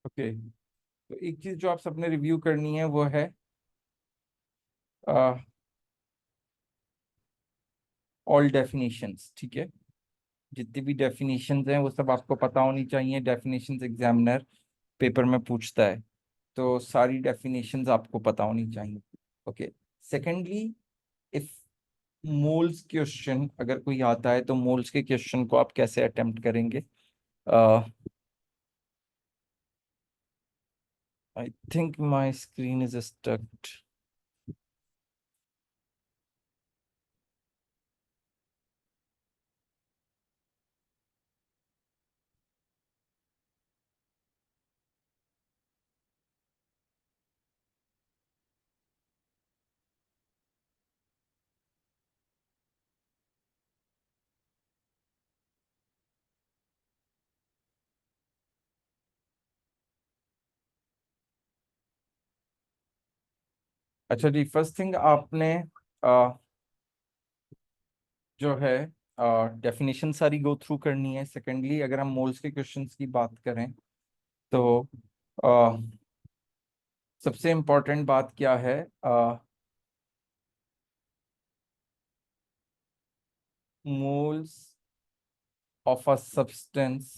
Okay, तो एक चीज जो आप सबने रिव्यू करनी है वो है ऑल डेफिनेशंस। ठीक है, जितनी भी डेफिनेशंस हैं वो सब आपको पता होनी चाहिए। डेफिनेशंस एग्जामिनर पेपर में पूछता है, तो सारी डेफिनेशंस आपको पता होनी चाहिए। Okay. Secondly, if moles question अगर कोई आता है तो मोल्स के क्वेश्चन को आप कैसे अटेम्प्ट करेंगे? I think my screen is स्टक्ड। अच्छा जी, फर्स्ट थिंग आपने अ, जो है डेफिनेशन सारी गो थ्रू करनी है। सेकेंडली, अगर हम मोल्स के क्वेश्चंस की बात करें तो अ, सबसे इम्पोर्टेंट बात क्या है? Moles of a substance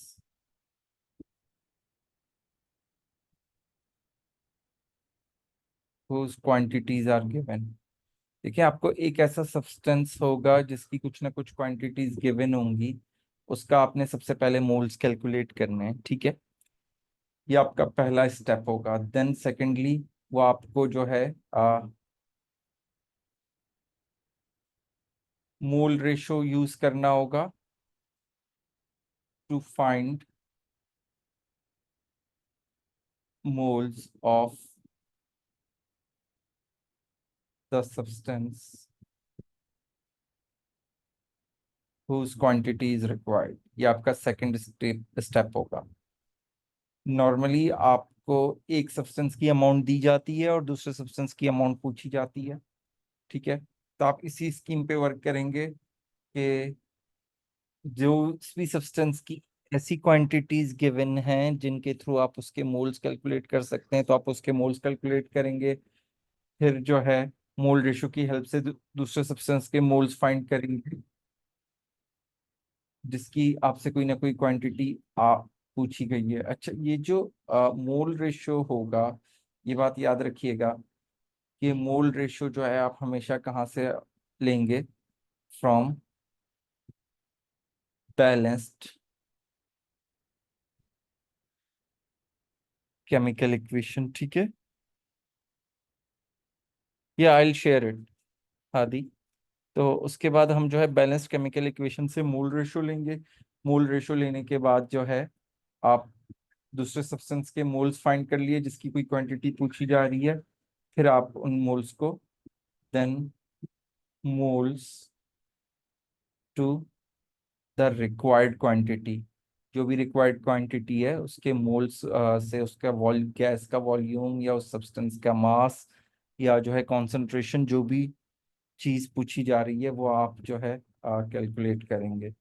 whose quantities are given। देखिए, आपको एक ऐसा सब्सटेंस होगा जिसकी कुछ ना कुछ क्वांटिटीज गिवन होंगी, उसका आपने सबसे पहले मोल्स कैलकुलेट करने हैं। ठीक है, ये आपका पहला स्टेप होगा। देन सेकेंडली, वो आपको जो है मोल रेशो यूज करना होगा to find moles of the substance whose quantity is required। ये आपका सेकंड स्टेप होगा। नॉर्मली आपको एक सब्सटेंस की अमाउंट दी जाती है और दूसरे सब्सटेंस की अमाउंट पूछी जाती है। ठीक है, तो आप इसी स्कीम पे वर्क करेंगे कि जो भी सब्सटेंस की ऐसी क्वांटिटीज गिवन हैं जिनके थ्रू आप उसके मोल्स कैलकुलेट कर सकते हैं, तो आप उसके मोल्स कैलकुलेट करेंगे। फिर जो है मोल रेशो की हेल्प से दूसरे सब्सटेंस के मोल्स फाइंड करेंगे, जिसकी आपसे कोई ना कोई क्वांटिटी आ पूछी गई है। अच्छा, ये जो मोल रेशो होगा, ये बात याद रखिएगा कि मोल रेशो जो है आप हमेशा कहाँ से लेंगे? From balanced chemical equation. ठीक है, ये आई विल शेयर इट आदि। तो उसके बाद हम जो है बैलेंस्ड केमिकल इक्वेशन से मोल रेशो लेंगे। मोल रेशो लेने के बाद जो है आप दूसरे सब्सटेंस के मोल्स फाइंड कर लिए जिसकी कोई क्वांटिटी पूछी जा रही है। फिर आप उन मोल्स को then moles to the required quantity, जो भी रिक्वायर्ड क्वांटिटी है उसके मोल्स से उसका वॉल गैस का वॉल्यूम या उस सब्सटेंस का मास या जो है कॉन्सेंट्रेशन, जो भी चीज पूछी जा रही है वो आप जो है कैलकुलेट करेंगे।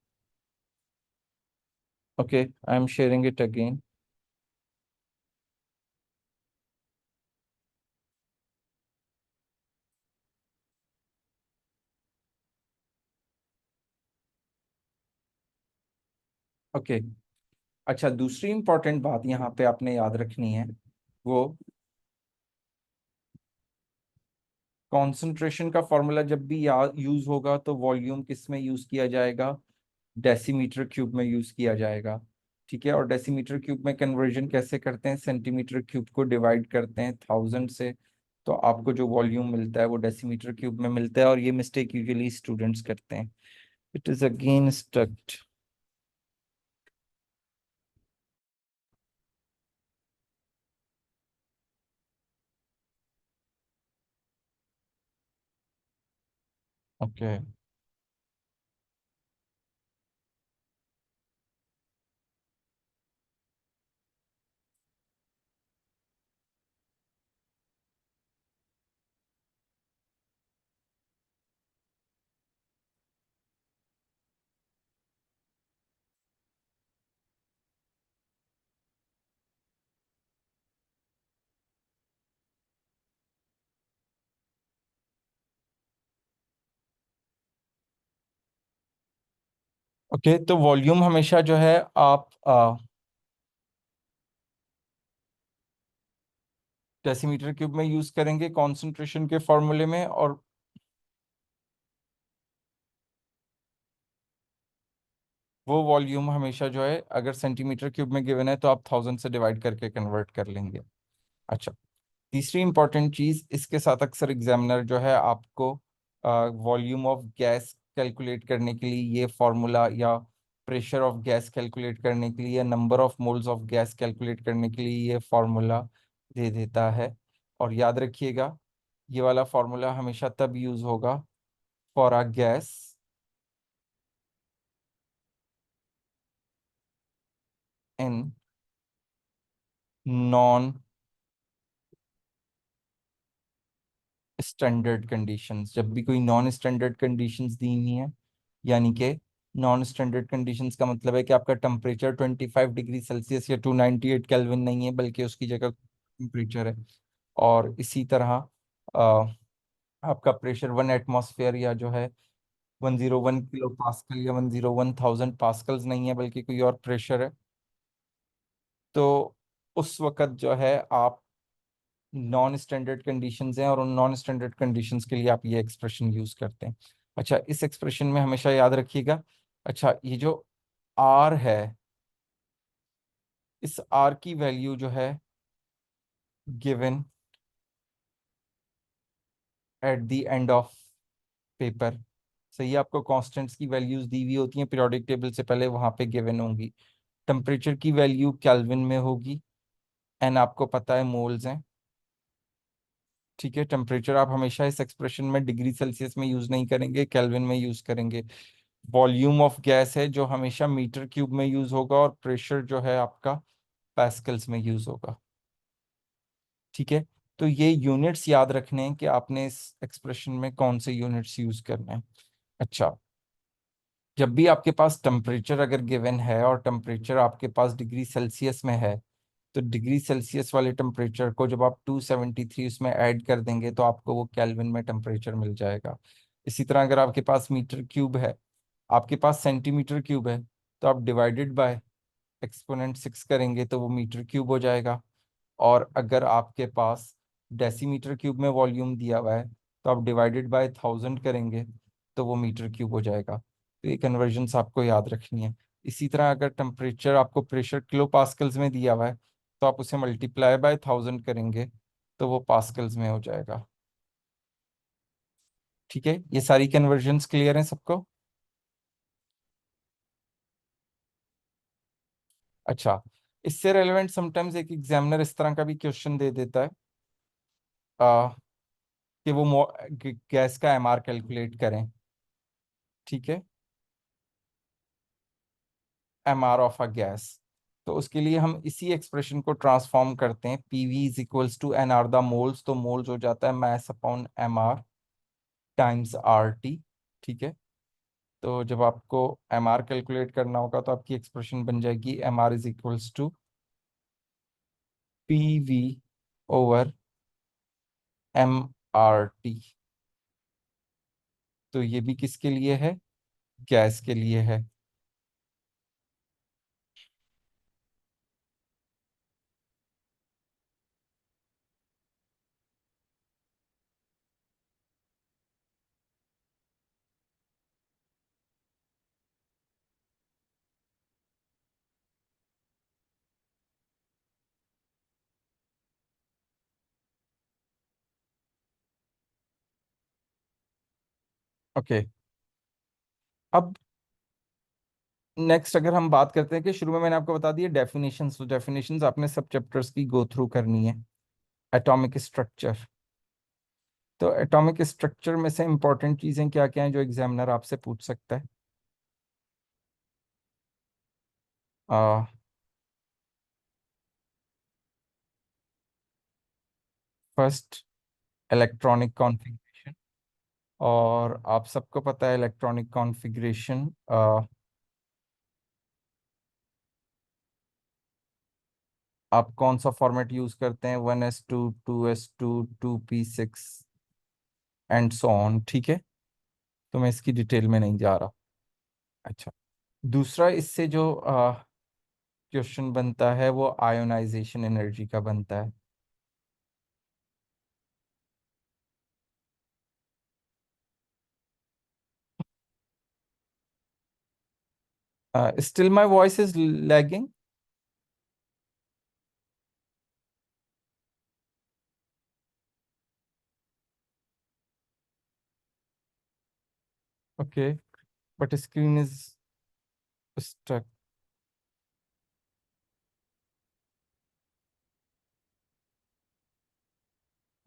Okay, I am sharing it again. Okay, अच्छा, दूसरी इंपॉर्टेंट बात यहाँ पे आपने याद रखनी है, वो कॉन्सेंट्रेशन का फॉर्मूला जब भी यूज होगा तो वॉल्यूम किस में यूज किया जाएगा? डेसीमीटर क्यूब में यूज किया जाएगा। ठीक है, और डेसीमीटर क्यूब में कन्वर्जन कैसे करते हैं? सेंटीमीटर क्यूब को डिवाइड करते हैं 1000 से, तो आपको जो वॉल्यूम मिलता है वो डेसीमीटर क्यूब में मिलता है। और ये मिस्टेक यूजुअली स्टूडेंट्स करते हैं। It is again struct. Okay, okay, तो वॉल्यूम हमेशा जो है आप डेसीमीटर क्यूब में यूज करेंगे कॉन्सेंट्रेशन के फॉर्मूले में, और वो वॉल्यूम हमेशा जो है अगर सेंटीमीटर क्यूब में गिवन है तो आप 1000 से डिवाइड करके कन्वर्ट कर लेंगे। अच्छा, तीसरी इंपॉर्टेंट चीज इसके साथ अक्सर एग्जामिनर जो है आपको वॉल्यूम ऑफ गैस कैलकुलेट करने के लिए ये फॉर्मूला, या प्रेशर ऑफ गैस कैलकुलेट करने के लिए, या number of moles of gas calculate करने के लिए ये फॉर्मूला दे देता है। और याद रखिएगा, ये वाला फॉर्मूला हमेशा तब यूज होगा for a gas in non standard conditions. जब भी कोई नॉन स्टैंडर्ड कंडीशंस दी हुई है, यानी कि नॉन स्टैंडर्ड कंडीशंस का मतलब है कि आपका टेम्परेचर 25 डिग्री सेल्सियस या 298 केल्विन नहीं है, बल्कि उसकी जगह टेम्परेचर है। और इसी तरह आपका प्रेशर 1 एटमॉस्फेयर या जो है 101 किलो पास्कल या 101,000 पास्कल्स नहीं है, बल्कि कोई और प्रेशर है। तो उस वक्त जो है आप नॉन स्टैंडर्ड कंडीशंस हैं, और उन नॉन स्टैंडर्ड कंडीशंस के लिए आप ये एक्सप्रेशन यूज करते हैं। अच्छा, इस एक्सप्रेशन में हमेशा याद रखिएगा, अच्छा ये जो आर है, इस आर की वैल्यू जो है given at the end of paper, सही है, आपको कांस्टेंट्स की वैल्यूज दी हुई होती हैं पीरियोडिक टेबल से पहले, वहां पे गिवन होंगी। टेम्परेचर की वैल्यू केल्विन में होगी, एन आपको पता है मोल्स हैं। ठीक है, टेम्परेचर आप हमेशा इस एक्सप्रेशन में डिग्री सेल्सियस में यूज नहीं करेंगे, केल्विन में यूज करेंगे। वॉल्यूम ऑफ गैस है जो हमेशा मीटर क्यूब में यूज होगा, और प्रेशर जो है आपका पास्कल्स में यूज होगा। ठीक है, तो ये यूनिट्स याद रखने हैं कि आपने इस एक्सप्रेशन में कौन से यूनिट्स यूज करने हैं। अच्छा, जब भी आपके पास टेम्परेचर अगर गिवन है और टेम्परेचर आपके पास डिग्री सेल्सियस में है, तो डिग्री सेल्सियस वाले टेम्परेचर को जब आप 273 उसमें ऐड कर देंगे तो आपको वो केल्विन में टेम्परेचर मिल जाएगा। इसी तरह अगर आपके पास मीटर क्यूब है, आपके पास सेंटीमीटर क्यूब है, तो आप डिवाइडेड बाय एक्सपोनेंट 6 करेंगे तो वो मीटर क्यूब हो जाएगा। और अगर आपके पास डेसीमीटर क्यूब में वॉल्यूम दिया हुआ है, तो आप डिवाइडेड बाय 1000 करेंगे तो वो मीटर क्यूब हो जाएगा। तो ये कन्वर्जन्स आपको याद रखनी है। इसी तरह अगर टेम्परेचर आपको प्रेशर किलो पास्कल्स में दिया हुआ है, तो आप उसे मल्टीप्लाई बाय 1000 करेंगे तो वो पास्कल्स में हो जाएगा। ठीक है, ये सारी कन्वर्जन्स क्लियर हैं सबको? अच्छा, इससे रेलेवेंट समटाइम्स एक एग्जामिनर इस तरह का भी क्वेश्चन दे देता है कि वो गैस का एमआर कैलकुलेट करें। ठीक है, एमआर ऑफ अ गैस। तो उसके लिए हम इसी एक्सप्रेशन को ट्रांसफॉर्म करते हैं, PV is equals to n R the moles, तो मोल्स हो जाता है mass upon M R times R T. ठीक है, तो जब आपको एम आर कैलकुलेट करना होगा तो आपकी एक्सप्रेशन बन जाएगी M R is equals to P V over M R T. तो ये भी किसके लिए है? गैस के लिए है। ओके, अब नेक्स्ट अगर हम बात करते हैं कि शुरू में मैंने आपको बता दिया डेफिनेशंस, तो डेफिनेशंस आपने सब चैप्टर्स की गो थ्रू करनी है। एटॉमिक स्ट्रक्चर, तो एटॉमिक स्ट्रक्चर में से इंपॉर्टेंट चीजें क्या क्या हैं जो एग्जामिनर आपसे पूछ सकता है? First, electronic configuration. और आप सबको पता है इलेक्ट्रॉनिक कॉन्फ़िगरेशन आप कौन सा फॉर्मेट यूज करते हैं, 1s2 2s2 2p6 and so on. ठीक है, तो मैं इसकी डिटेल में नहीं जा रहा। अच्छा, दूसरा इससे जो क्वेश्चन बनता है वो आयोनाइजेशन एनर्जी का बनता है। Still my voice is lagging. Okay, but screen is stuck.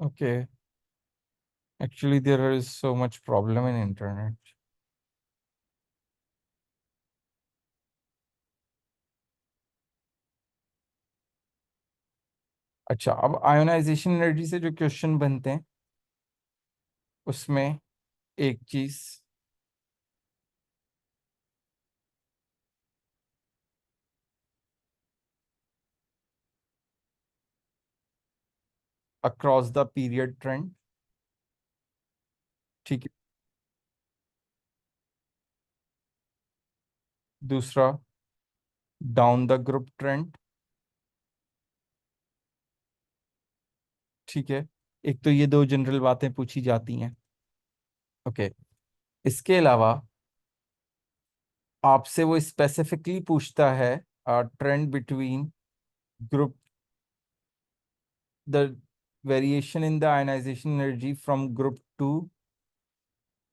Okay, actually there is so much problem in internet. अच्छा, अब आयोनाइजेशन एनर्जी से जो क्वेश्चन बनते हैं उसमें एक चीज, अक्रॉस द पीरियड ट्रेंड। ठीक है। दूसरा, डाउन द ग्रुप ट्रेंड। ठीक है। एक तो ये दो जनरल बातें पूछी जाती हैं। ओके, इसके अलावा आपसे वो स्पेसिफिकली पूछता है trend between group, the variation in the ionisation energy from group 2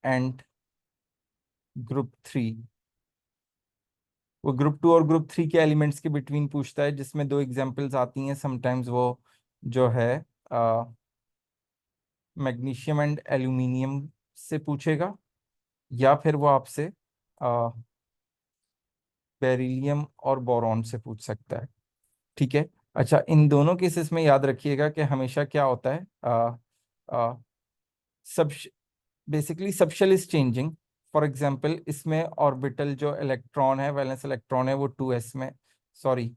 and group 3। वो ग्रुप 2 और ग्रुप 3 के एलिमेंट्स के बिटवीन पूछता है, जिसमें दो एग्जांपल्स आती हैं। समटाइम्स वो जो है मैग्नीशियम एंड एल्यूमिनियम से पूछेगा, या फिर वो आपसे बेरिलियम और बोरॉन से पूछ सकता है। ठीक है। अच्छा, इन दोनों केसेस में याद रखिएगा कि हमेशा क्या होता है, सब basically subshell is changing. For example, इसमें ऑर्बिटल जो इलेक्ट्रॉन है, वैलेंस इलेक्ट्रॉन है, वो 2s में, सॉरी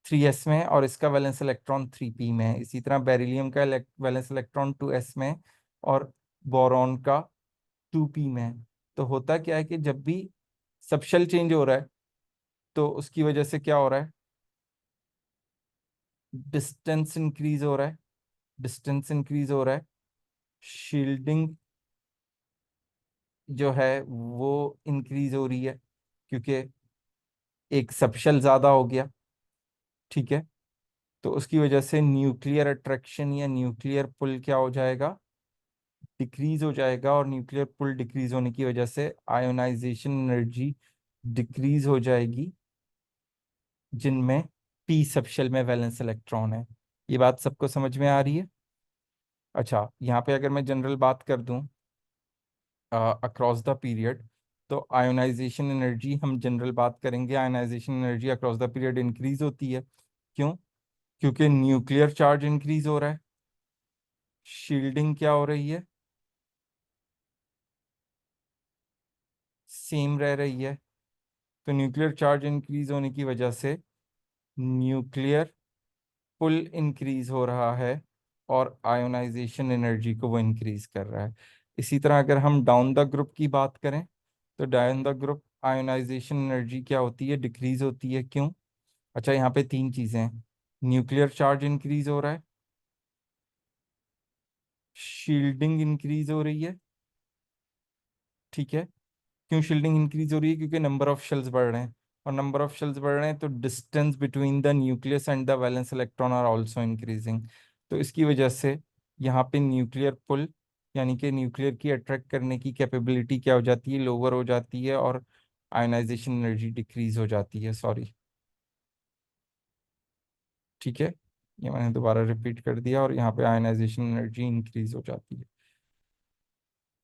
3s में, और इसका वैलेंस इलेक्ट्रॉन 3p में है। इसी तरह बेरिलियम का वैलेंस इलेक्ट्रॉन 2s में, और बोरॉन का 2p में है। तो होता क्या है कि जब भी सबशेल चेंज हो रहा है तो उसकी वजह से क्या हो रहा है, डिस्टेंस इंक्रीज हो रहा है। डिस्टेंस इंक्रीज हो रहा है, शील्डिंग जो है वो इंक्रीज हो रही है, क्योंकि एक सबशेल ज्यादा हो गया। ठीक है। तो उसकी वजह से न्यूक्लियर अट्रैक्शन या न्यूक्लियर पुल क्या हो जाएगा, डिक्रीज हो जाएगा। और न्यूक्लियर पुल डिक्रीज होने की वजह से आयोनाइजेशन एनर्जी डिक्रीज हो जाएगी, जिनमें पी सबशेल में वैलेंस इलेक्ट्रॉन है। ये बात सबको समझ में आ रही है? अच्छा, यहाँ पे अगर मैं जनरल बात कर दूं अक्रॉस द पीरियड, तो आयोनाइजेशन एनर्जी, हम जनरल बात करेंगे, ionisation energy across the period increase होती है। क्यों? क्योंकि न्यूक्लियर चार्ज इंक्रीज हो रहा है, शील्डिंग क्या हो रही है, सेम रह रही है। तो न्यूक्लियर चार्ज इंक्रीज होने की वजह से न्यूक्लियर पुल इंक्रीज हो रहा है, और आयोनाइजेशन एनर्जी को वो इंक्रीज कर रहा है। इसी तरह अगर हम डाउन द ग्रुप की बात करें, तो down the group ionisation energy क्या होती है, डिक्रीज होती है। क्यों? अच्छा, यहाँ पे तीन चीजें हैं। न्यूक्लियर चार्ज इंक्रीज हो रहा है, शील्डिंग इंक्रीज हो रही है। ठीक है। क्यों शील्डिंग इंक्रीज हो रही है? क्योंकि नंबर ऑफ शेल्स बढ़ रहे हैं, और नंबर ऑफ शेल्स बढ़ रहे हैं तो distance between the nucleus and the valence electron are also increasing. तो इसकी वजह से यहाँ पे न्यूक्लियर पुल, यानी कि न्यूक्लियर की अट्रैक्ट करने की कैपेबिलिटी क्या हो जाती है, लोअर हो जाती है, और आयनाइजेशन एनर्जी डिक्रीज हो जाती है। सॉरी। ठीक है, ये मैंने दोबारा रिपीट कर दिया, और यहाँ पे आयनाइजेशन एनर्जी इंक्रीज हो जाती है।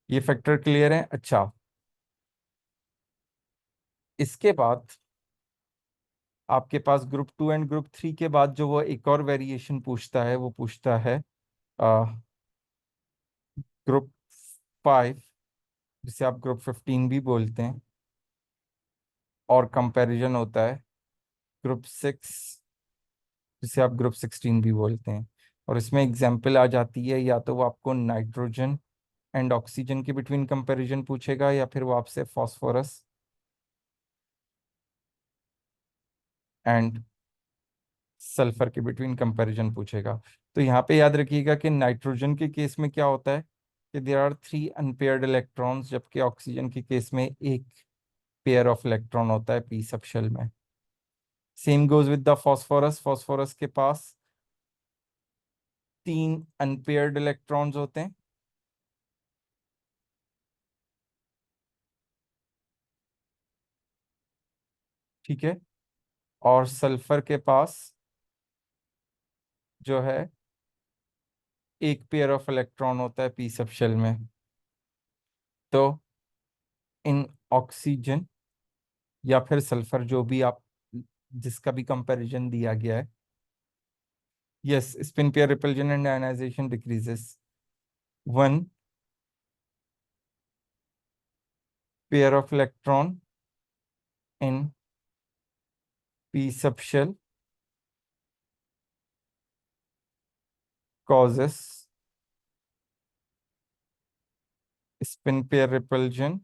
ये फैक्टर क्लियर है? अच्छा, इसके बाद आपके पास ग्रुप 2 एंड ग्रुप 3 के बाद जो वो एक और वेरिएशन पूछता है, वो पूछता है ग्रुप 5, जिसे आप ग्रुप 15 भी बोलते हैं, और कंपैरिजन होता है ग्रुप 6, जिसे आप ग्रुप 16 भी बोलते हैं। और इसमें एग्जाम्पल आ जाती है, या तो वो आपको नाइट्रोजन एंड ऑक्सीजन के बिटवीन कंपैरिजन पूछेगा, या फिर वो आपसे फास्फोरस एंड सल्फर के बिटवीन कंपैरिजन पूछेगा। तो यहाँ पे याद रखिएगा कि नाइट्रोजन के केस में क्या होता है कि देयर आर 3 अनपेयर्ड इलेक्ट्रॉन्स, जबकि ऑक्सीजन के केस में एक पेयर ऑफ इलेक्ट्रॉन होता है पी सब शेल में। Same goes with the phosphorus, phosphorus के पास 3 अनपेयर्ड इलेक्ट्रॉन्स होते हैं। ठीक है। और सल्फर के पास जो है एक पेयर ऑफ इलेक्ट्रॉन होता है पी सब शेल में। तो इन ऑक्सीजन या फिर सल्फर, जो भी आप जिसका भी कंपैरिजन दिया गया है, yes, spin pair repulsion and ionisation decreases. 1 pair of electron in p subshell causes spin pair repulsion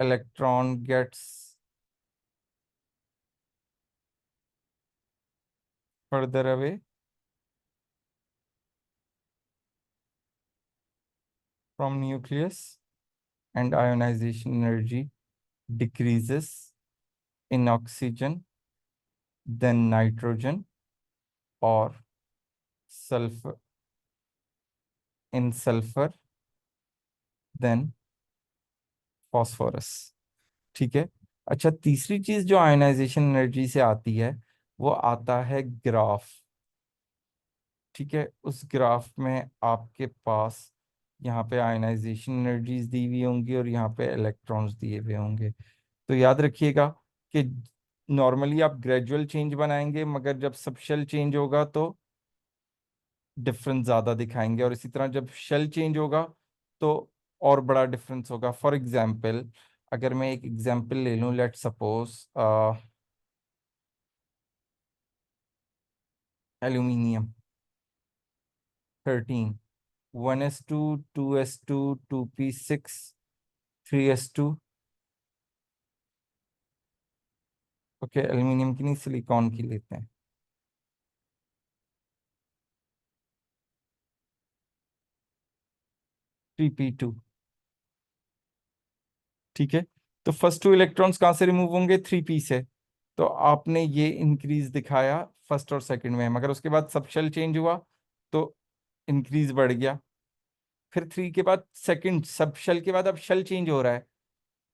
electron gets further away from nucleus and ionization energy decreases in oxygen, then nitrogen, or sulfur in sulfur, then phosphorus। ठीक है। अच्छा, तीसरी चीज जो ionization energy से आती है वो आता है ग्राफ। ठीक है। उस ग्राफ में आपके पास यहाँ पे आयनाइजेशन एनर्जीज दी हुई होंगी और यहाँ पे इलेक्ट्रॉन्स दिए हुए होंगे। तो याद रखिएगा कि नॉर्मली आप ग्रेजुअल चेंज बनाएंगे, मगर जब सब शेल चेंज होगा तो डिफरेंस ज़्यादा दिखाएंगे, और इसी तरह जब शेल चेंज होगा तो और बड़ा डिफरेंस होगा। फॉर एग्जाम्पल, अगर मैं एक एग्जाम्पल ले लूँ, let suppose aluminium 13, 1s2, 2s2, 2p6, 3s2। Okay, aluminium की नहीं, सिलिकॉन की लेते हैं। 3p2। ठीक है। तो फर्स्ट 2 इलेक्ट्रॉन्स कहाँ से रिमूव होंगे? 3p से। तो आपने ये इंक्रीज दिखाया फर्स्ट और सेकंड में, मगर उसके बाद सब शेल चेंज हुआ तो इंक्रीज बढ़ गया। फिर 3 के बाद सेकंड सब शेल के बाद अब शेल चेंज हो रहा है,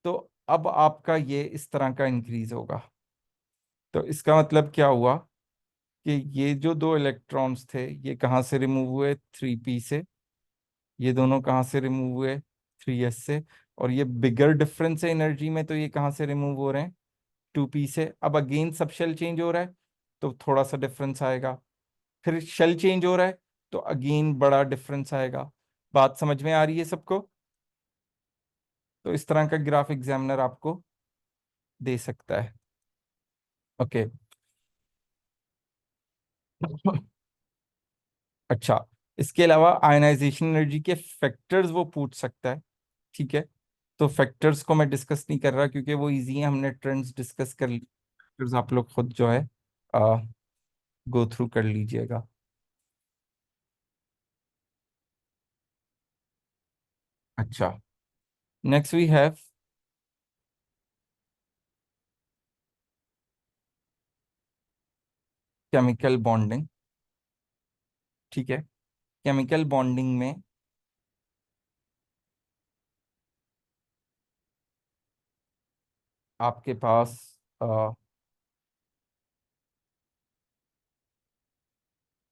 तो अब आपका ये इस तरह का इंक्रीज होगा। तो इसका मतलब क्या हुआ कि ये जो 2 इलेक्ट्रॉन्स थे ये कहाँ से रिमूव हुए? 3p से। ये दोनों कहाँ से रिमूव हुए? 3s से। और ये बिगर डिफरेंस है एनर्जी में, तो ये कहाँ से रिमूव हो रहे हैं? 2p से। अब अगेन सब शेल चेंज हो रहा है तो थोड़ा सा डिफरेंस आएगा, फिर शेल चेंज हो रहा है तो अगेन बड़ा डिफरेंस आएगा। बात समझ में आ रही है सबको? तो इस तरह का ग्राफ एग्जामिनर आपको दे सकता है। ओके। अच्छा, इसके अलावा आयनाइजेशन एनर्जी के फैक्टर्स वो पूछ सकता है। ठीक है। तो फैक्टर्स को मैं डिस्कस नहीं कर रहा क्योंकि वो इजी है, हमने ट्रेंड्स डिस्कस कर ली। फैक्टर्स आप लोग खुद जो है गो थ्रू कर लीजिएगा। अच्छा, next we have chemical bonding. ठीक है। केमिकल बॉन्डिंग में आपके पास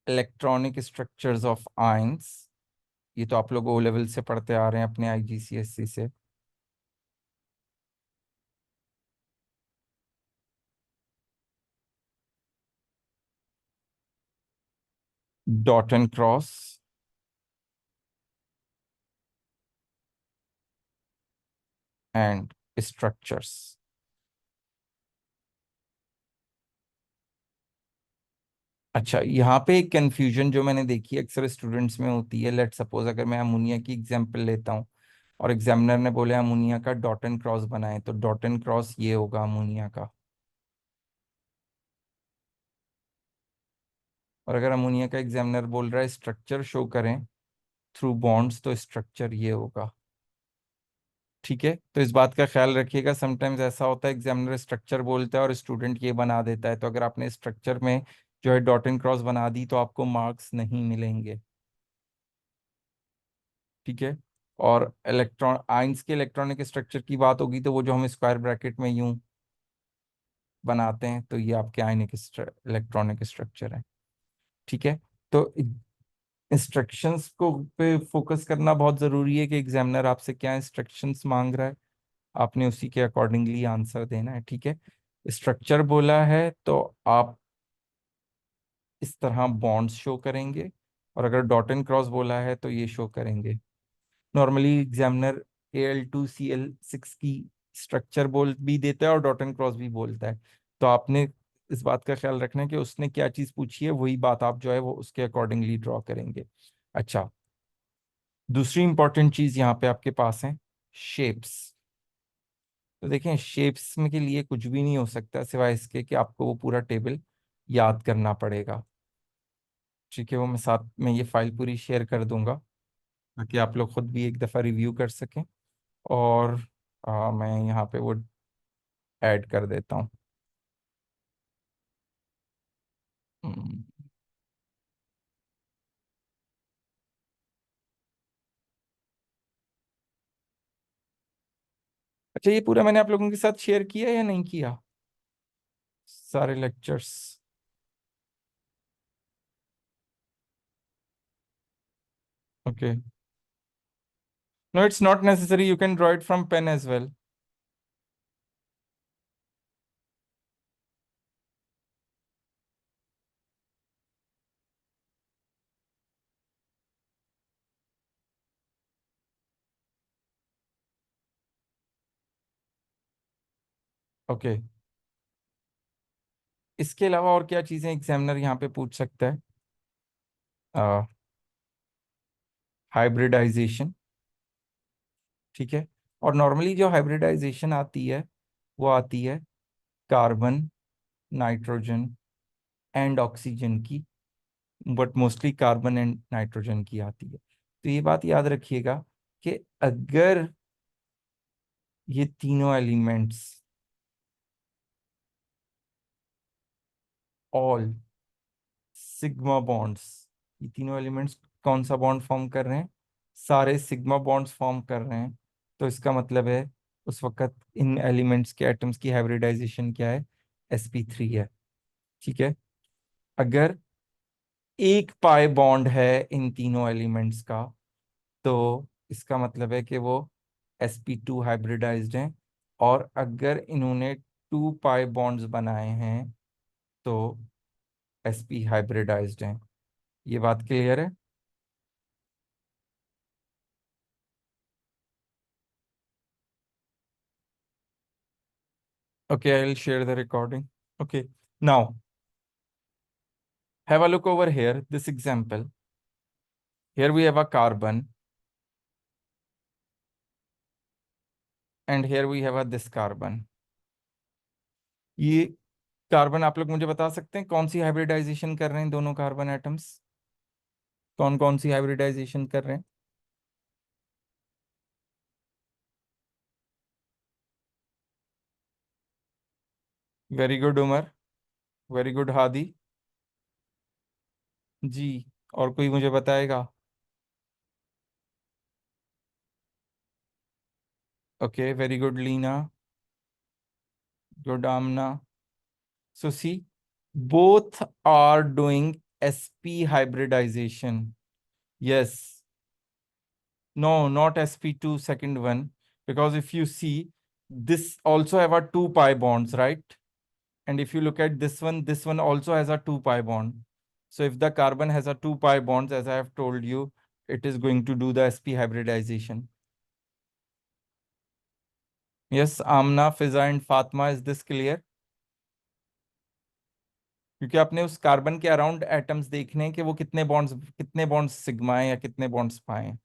इलेक्ट्रॉनिक स्ट्रक्चर्स ऑफ आयंस, ये तो आप लोग ओ लेवल से पढ़ते आ रहे हैं अपने आईजीसीएससी से। Dot and cross and structures. अच्छा, यहाँ पे एक कंफ्यूजन जो मैंने देखी है अक्सर स्टूडेंट्स में होती है, लेट सपोज अगर मैं अमोनिया की एग्जांपल लेता हूँ, और एग्जामिनर ने बोले अमोनिया का डॉट एंड क्रॉस बनाए, तो डॉट एंड क्रॉस ये होगा अमोनिया का। और अगर अमोनिया का एग्जामिनर बोल रहा है स्ट्रक्चर शो करें थ्रू बॉन्ड्स, तो स्ट्रक्चर ये होगा। ठीक है, तो इस बात का ख्याल रखिएगा, समटाइम्स ऐसा होता है एग्जामिनर स्ट्रक्चर बोलता है और स्टूडेंट ये बना देता है, तो अगर आपने स्ट्रक्चर में जो है डॉट एंड क्रॉस बना दी तो आपको मार्क्स नहीं मिलेंगे। ठीक है। और इलेक्ट्रॉन आइंस के इलेक्ट्रॉनिक स्ट्रक्चर की बात होगी तो वो जो हम स्क्वायर ब्रैकेट में यूं बनाते हैं, तो ये आपके आयनिक इलेक्ट्रॉनिक स्ट्रक्चर है। ठीक है। तो इंस्ट्रक्शंस को पे फोकस करना बहुत जरूरी है कि एग्जामिनर आपसे क्या इंस्ट्रक्शंस मांग रहा है, आपने उसी के अकॉर्डिंगली आंसर देना है। ठीक है। स्ट्रक्चर बोला है तो आप इस तरह बॉन्ड्स शो करेंगे, और अगर डॉट एंड क्रॉस बोला है तो ये शो करेंगे। नॉर्मली एग्जामिनर Al2Cl6 की स्ट्रक्चर बोल भी देता है और डॉट एंड क्रॉस भी बोलता है, तो आपने इस बात का ख्याल रखना है कि उसने क्या चीज पूछी है वही बात आप जो है वो उसके अकॉर्डिंगली ड्रॉ करेंगे। अच्छा, दूसरी इंपॉर्टेंट चीज यहाँ पे आपके पास है शेप्स। तो देखें, शेप्स में के लिए कुछ भी नहीं हो सकता सिवाय इसके कि आपको वो पूरा टेबल याद करना पड़ेगा। ठीक है, वो मैं साथ में ये फाइल पूरी शेयर कर दूंगा ताकि आप लोग खुद भी एक दफ़ा रिव्यू कर सकें। और मैं यहाँ पे वो ऐड कर देता हूँ। हम्म, अच्छा, ये पूरा मैंने आप लोगों के साथ शेयर किया या नहीं किया, सारे lectures? Okay, no it's not necessary, you can draw it from pen as well. Okay, इसके अलावा और क्या चीज़ें एग्जामिनर यहाँ पे पूछ सकता है? हाइब्रिडाइजेशन। ठीक है। और नॉर्मली जो हाइब्रिडाइजेशन आती है वो आती है कार्बन, नाइट्रोजन एंड ऑक्सीजन की, but mostly carbon and nitrogen की आती है। तो ये बात याद रखिएगा कि अगर ये तीनों एलिमेंट्स ऑल सिग्मा बॉन्ड्स, ये तीनों एलिमेंट्स कौन सा बॉन्ड फॉर्म कर रहे हैं? सारे सिग्मा बॉन्ड्स फॉर्म कर रहे हैं। तो इसका मतलब है उस वक्त इन एलिमेंट्स के एटम्स की हाइब्रिडाइजेशन क्या है? sp3 है। ठीक है। अगर एक पाई बॉन्ड है इन तीनों एलिमेंट्स का, तो इसका मतलब है कि वो sp2 हाइब्रिडाइज्ड हैं। और अगर इन्होंने 2 पाई बॉन्ड्स बनाए हैं तो sp हाइब्रिडाइज्ड हैं। ये बात क्लियर है? Okay, I'll share the recording. Okay, now have a look over here. This example. Here we have a carbon, and here we have a this carbon. ये carbon, आप लोग मुझे बता सकते हैं कौन सी हाइब्रिडाइजेशन कर रहे हैं दोनों कार्बन एटम्स? कौन कौन सी हाइब्रिडाइजेशन कर रहे हैं? Very good Umar, very good Hadi ji. और कोई मुझे बताएगा? Okay, very good Leena, good Amna. So see, both are doing sp hybridization. Yes, no, not sp2 second one, because if you see, this also have a 2 pi bonds, right? And if you look at this one also has a 2 pi bond. So if the carbon has a 2 pi bonds, as I have told you, it is going to do the sp hybridization. Yes, Amna, Fiza and Fatma, is this clear? क्योंकि आपने उस carbon के around atoms देखने हैं कि वो कितने bonds sigma है या कितने बॉन्ड्स पाए हैं।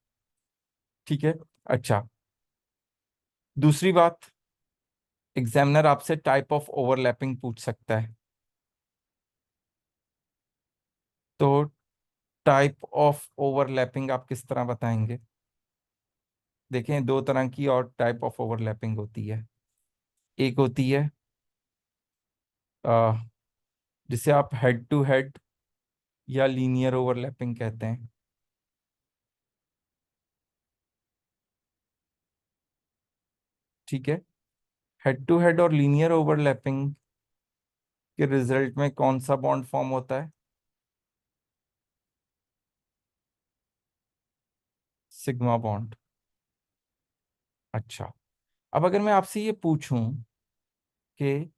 ठीक है। अच्छा, दूसरी बात, एग्जामिनर आपसे टाइप ऑफ ओवरलैपिंग पूछ सकता है। तो टाइप ऑफ ओवरलैपिंग आप किस तरह बताएंगे? देखें, दो तरह की और टाइप ऑफ ओवरलैपिंग होती है। एक होती है अ, जिसे आप हेड टू हेड या लीनियर ओवरलैपिंग कहते हैं। ठीक है। हेड टू हेड और लीनियर ओवरलैपिंग के रिजल्ट में कौन सा बॉन्ड फॉर्म होता है? Sigma bond. अच्छा, अब अगर मैं आपसे ये पूछूं कि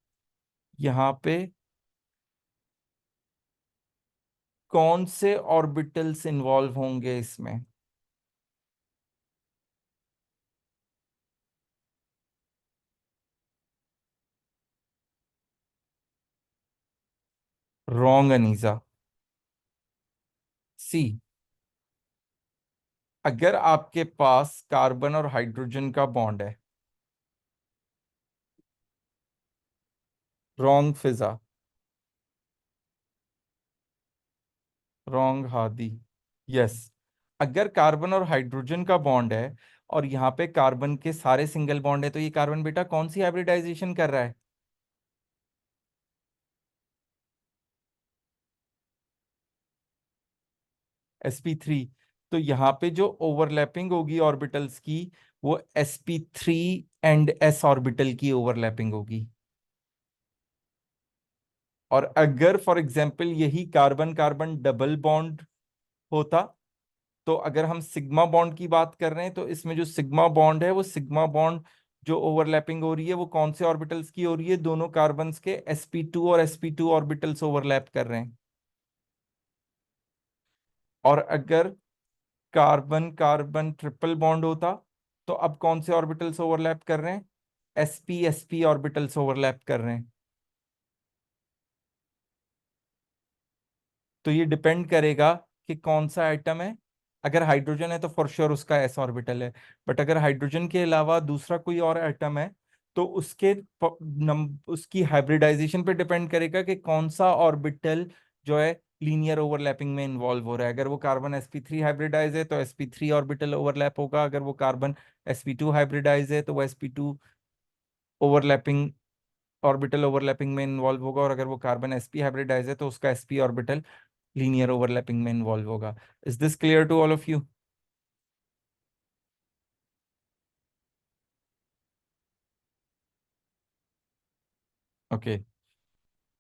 यहाँ पे कौन से ऑर्बिटल्स इन्वॉल्व होंगे इसमें? रॉन्ग अनीजा। सी, अगर आपके पास कार्बन और हाइड्रोजन का बॉन्ड है। रॉन्ग फिजा। रॉन्ग हादी। यस, अगर कार्बन और हाइड्रोजन का बॉन्ड है और यहाँ पे कार्बन के सारे सिंगल बॉन्ड है, तो ये कार्बन बेटा कौन सी हाइब्रिडाइजेशन कर रहा है? sp3। तो यहाँ पे जो ओवरलैपिंग होगी ऑर्बिटल्स की, वो sp3 एंड s ऑर्बिटल की ओवरलैपिंग होगी। और अगर फॉर एग्जाम्पल यही कार्बन कार्बन डबल बॉन्ड होता, तो अगर हम सिग्मा बॉन्ड की बात कर रहे हैं, तो इसमें जो सिग्मा बॉन्ड है, वो सिग्मा बॉन्ड जो ओवरलैपिंग हो रही है वो कौन से ऑर्बिटल्स की हो रही है? दोनों कार्बन्स के sp2 और sp2 ऑर्बिटल्स ओवरलैप कर रहे हैं। और अगर कार्बन कार्बन ट्रिपल बॉन्ड होता, तो अब कौन से ऑर्बिटल्स ओवरलैप कर रहे हैं? sp ऑर्बिटल्स ओवरलैप कर रहे हैं। तो ये डिपेंड करेगा कि कौन सा एटम है। अगर हाइड्रोजन है तो फॉर श्योर उसका एस ऑर्बिटल है। बट अगर हाइड्रोजन के अलावा दूसरा कोई और एटम है, तो उसकी हाइब्रिडाइजेशन पे डिपेंड करेगा कि कौन सा ऑर्बिटल जो है लीनियर ओवरलैपिंग में इन्वॉल्व हो रहा है। अगर वो कार्बन sp3 हाइब्रिडाइज है तो sp3 ऑर्बिटल ओवरलैप होगा। अगर वो कार्बन sp2 हाइब्रिडाइज है तो वो sp2 ओवरलैपिंग ऑर्बिटल ओवरलैपिंग में इन्वॉल्व होगा। और अगर वो कार्बन sp हाइब्रिडाइज है तो उसका sp ऑर्बिटल लीनियर ओवरलैपिंग में इन्वॉल्व होगा। Is this clear to all of you? Okay.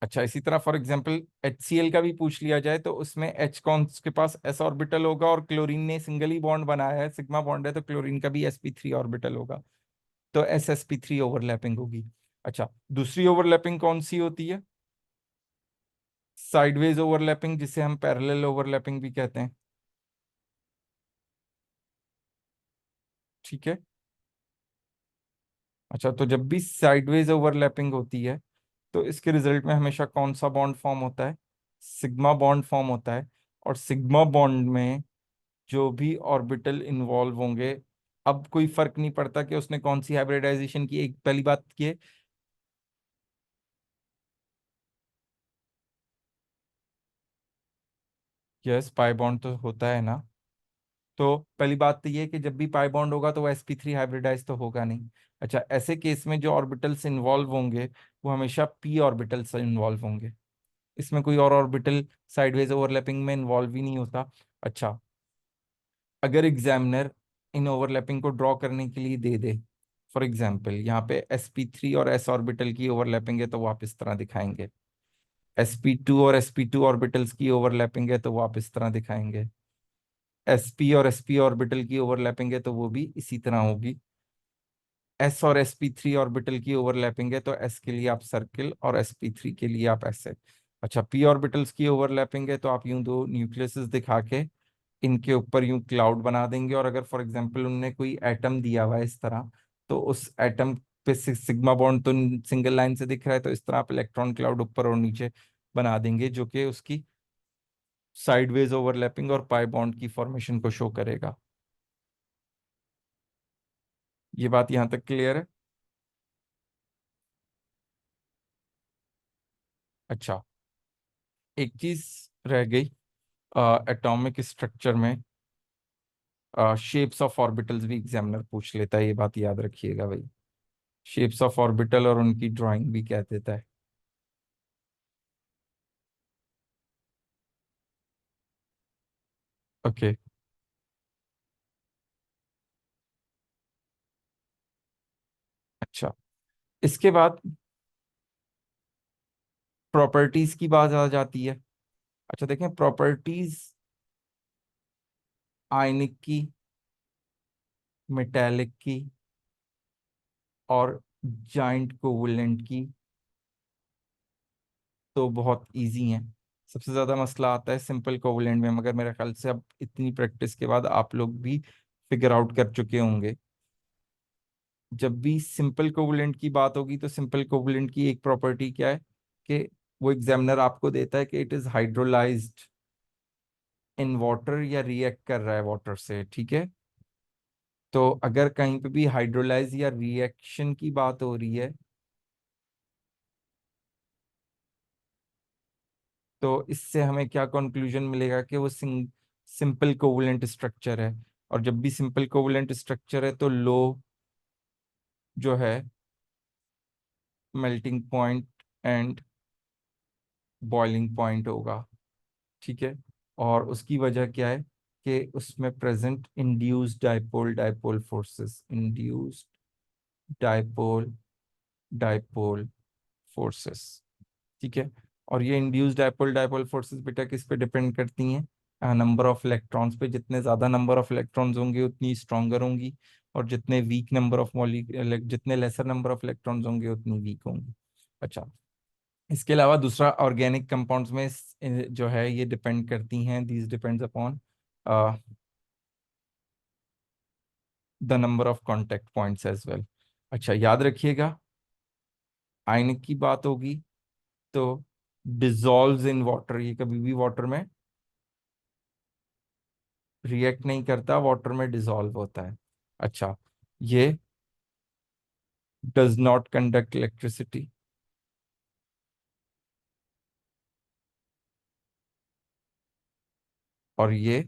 अच्छा, इसी तरह फॉर एग्जांपल HCl का भी पूछ लिया जाए, तो उसमें H कौन के पास s ऑर्बिटल होगा, और क्लोरीन ने सिंगल ही बॉन्ड बनाया है, सिग्मा बॉन्ड है, तो क्लोरीन का भी sp3 ऑर्बिटल होगा। तो ssp3 ओवरलैपिंग होगी। अच्छा, दूसरी ओवरलैपिंग कौन सी होती है? साइडवेज ओवरलैपिंग, जिसे हम पैरेलल ओवरलैपिंग भी कहते हैं। ठीक है। अच्छा, तो जब भी साइडवेज ओवरलैपिंग होती है, तो इसके रिजल्ट में हमेशा कौन सा बॉन्ड फॉर्म होता है? सिग्मा बॉन्ड फॉर्म होता है। और सिग्मा बॉन्ड में जो भी ऑर्बिटल इन्वॉल्व होंगे, अब कोई फर्क नहीं पड़ता कि उसने कौन सी हाइब्रिडाइजेशन की। एक पहली बात ये, यस पाई बॉन्ड तो होता है ना। तो पहली बात तो ये कि जब भी पाई बॉन्ड होगा तो वो sp3 हाइब्रिडाइज तो होगा नहीं। अच्छा, ऐसे केस में जो ऑर्बिटल्स इन्वॉल्व होंगे वो हमेशा p ऑर्बिटल्स इन्वॉल्व होंगे। इसमें कोई और ऑर्बिटल साइडवेज ओवरलैपिंग में इन्वॉल्व ही नहीं होता। अच्छा, अगर एग्जामिनर इन ओवरलैपिंग को ड्रॉ करने के लिए दे दे, फॉर एग्जाम्पल यहाँ पे sp3 और s ऑर्बिटल की ओवरलैपिंग है, तो वो आप इस तरह दिखाएंगे। sp2 और sp2 ऑर्बिटल्स की ओवरलैपिंग है, तो वो आप इस तरह दिखाएंगे। sp और sp ऑर्बिटल की ओवरलैपिंग है, तो वो भी इसी तरह होगी। s और sp3 ऑर्बिटल की ओवरलैपिंग है, तो s के लिए आप सर्किल और sp3 के लिए आप ऐसे। अच्छा, p ऑर्बिटल्स की ओवरलैपिंग है, तो आप यूं दो न्यूक्लियस दिखा के इनके ऊपर यूं क्लाउड बना देंगे। और अगर फॉर एग्जांपल उनने कोई एटम दिया हुआ है इस तरह, तो उस एटम पे सिग्मा बॉन्ड तो सिंगल लाइन से दिख रहा है, तो इस तरह आप इलेक्ट्रॉन क्लाउड ऊपर और नीचे बना देंगे, जो कि उसकी साइडवेज ओवरलैपिंग और पाई बॉन्ड की फॉर्मेशन को शो करेगा। ये बात यहाँ तक क्लियर है? अच्छा, एक चीज रह गई एटॉमिक स्ट्रक्चर में। शेप्स ऑफ ऑर्बिटल्स भी एग्जामिनर पूछ लेता है, ये बात याद रखिएगा भाई। शेप्स ऑफ ऑर्बिटल और उनकी ड्राइंग भी कह देता है। ओके। अच्छा, इसके बाद प्रॉपर्टीज की बात आ जाती है। अच्छा देखें, प्रॉपर्टीज आयनिक की, मेटेलिक की और जाइंट कोवलेंट की तो बहुत इजी हैं। सबसे ज्यादा मसला आता है सिंपल कोवलेंट में, मगर मेरे ख्याल से अब इतनी प्रैक्टिस के बाद आप लोग भी फिगर आउट कर चुके होंगे। जब भी सिंपल कोवलेंट की बात होगी तो सिंपल कोवलेंट की एक प्रॉपर्टी क्या है कि वो एग्जामिनर आपको देता है कि it is hydrolysed in water या रिएक्ट कर रहा है वाटर से, ठीक है। तो अगर कहीं पे भी हाइड्रोलाइज या रिएक्शन की बात हो रही है तो इससे हमें क्या कंक्लूजन मिलेगा कि वो सिंपल कोवलेंट स्ट्रक्चर है। और जब भी सिंपल कोवलेंट स्ट्रक्चर है तो लो जो है melting point and boiling point होगा, ठीक है। और उसकी वजह क्या है कि उसमें present induced dipole dipole forces, induced dipole dipole forces, ठीक है। और ये इंड्यूस्ड डाइपोल डाइपोल फोर्सेस बेटा किस पे डिपेंड करती हैं? नंबर ऑफ इलेक्ट्रॉन्स पे। जितने ज्यादा नंबर ऑफ इलेक्ट्रॉन्स होंगे उतनी स्ट्रॉन्गर होंगी, और जितने वीक नंबर ऑफ जितने लेसर नंबर ऑफ इलेक्ट्रॉन्स होंगे उतनी वीक होंगी। अच्छा, इसके अलावा दूसरा ऑर्गेनिक कंपाउंड्स में जो है ये डिपेंड करती हैं, these depends upon the number of contact points as well. अच्छा, याद रखिएगा, आयनिक की बात होगी तो डिजॉल्व्स इन वाटर, ये कभी भी वाटर में रिएक्ट नहीं करता, वाटर में डिसॉल्व होता है। अच्छा, ये डज नॉट कंडक्ट इलेक्ट्रिसिटी, और ये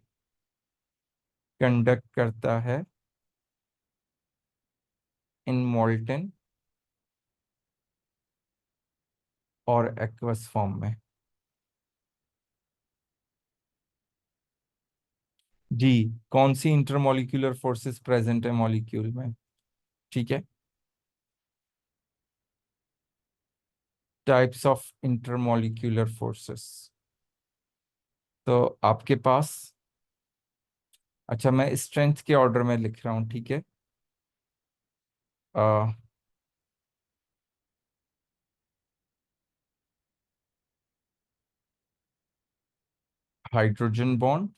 कंडक्ट करता है इन मोल्टेन और एक्वस फॉर्म में। जी, कौन सी इंटरमॉलिक्यूलर फोर्सेस प्रेजेंट है मॉलिक्यूल में, ठीक है। टाइप्स ऑफ इंटरमॉलिक्यूलर फोर्सेस, तो आपके पास, अच्छा मैं स्ट्रेंथ के ऑर्डर में लिख रहा हूँ, ठीक है। Hydrogen bond,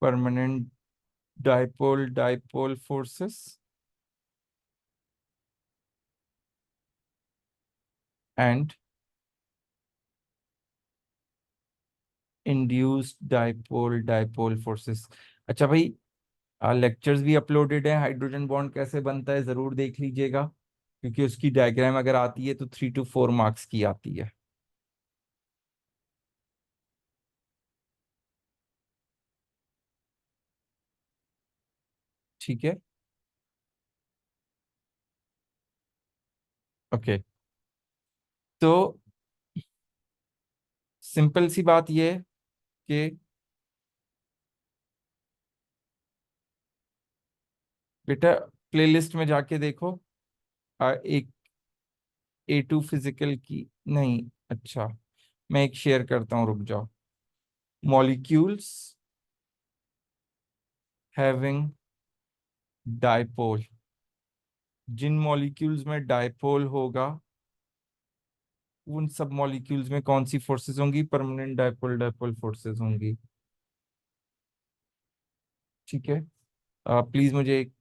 permanent dipole dipole forces and induced dipole dipole forces. अच्छा भाई, लेक्चर्स भी अपलोडेड है, हाइड्रोजन बॉन्ड कैसे बनता है जरूर देख लीजिएगा, क्योंकि उसकी डायग्राम अगर आती है तो 3 to 4 मार्क्स की आती है, ठीक है। ओके, तो सिंपल सी बात ये है कि बेटा प्लेलिस्ट में जाके देखो, एक A2 फिजिकल की नहीं, अच्छा मैं एक शेयर करता हूँ, रुक जाओ। मॉलिक्यूल्स हैविंग डाइपोल, जिन मॉलिक्यूल्स में डाइपोल होगा उन सब मॉलिक्यूल्स में कौन सी फोर्सेस होंगी? परमानेंट डाइपोल डाइपोल फोर्सेस होंगी, ठीक है। प्लीज मुझे एक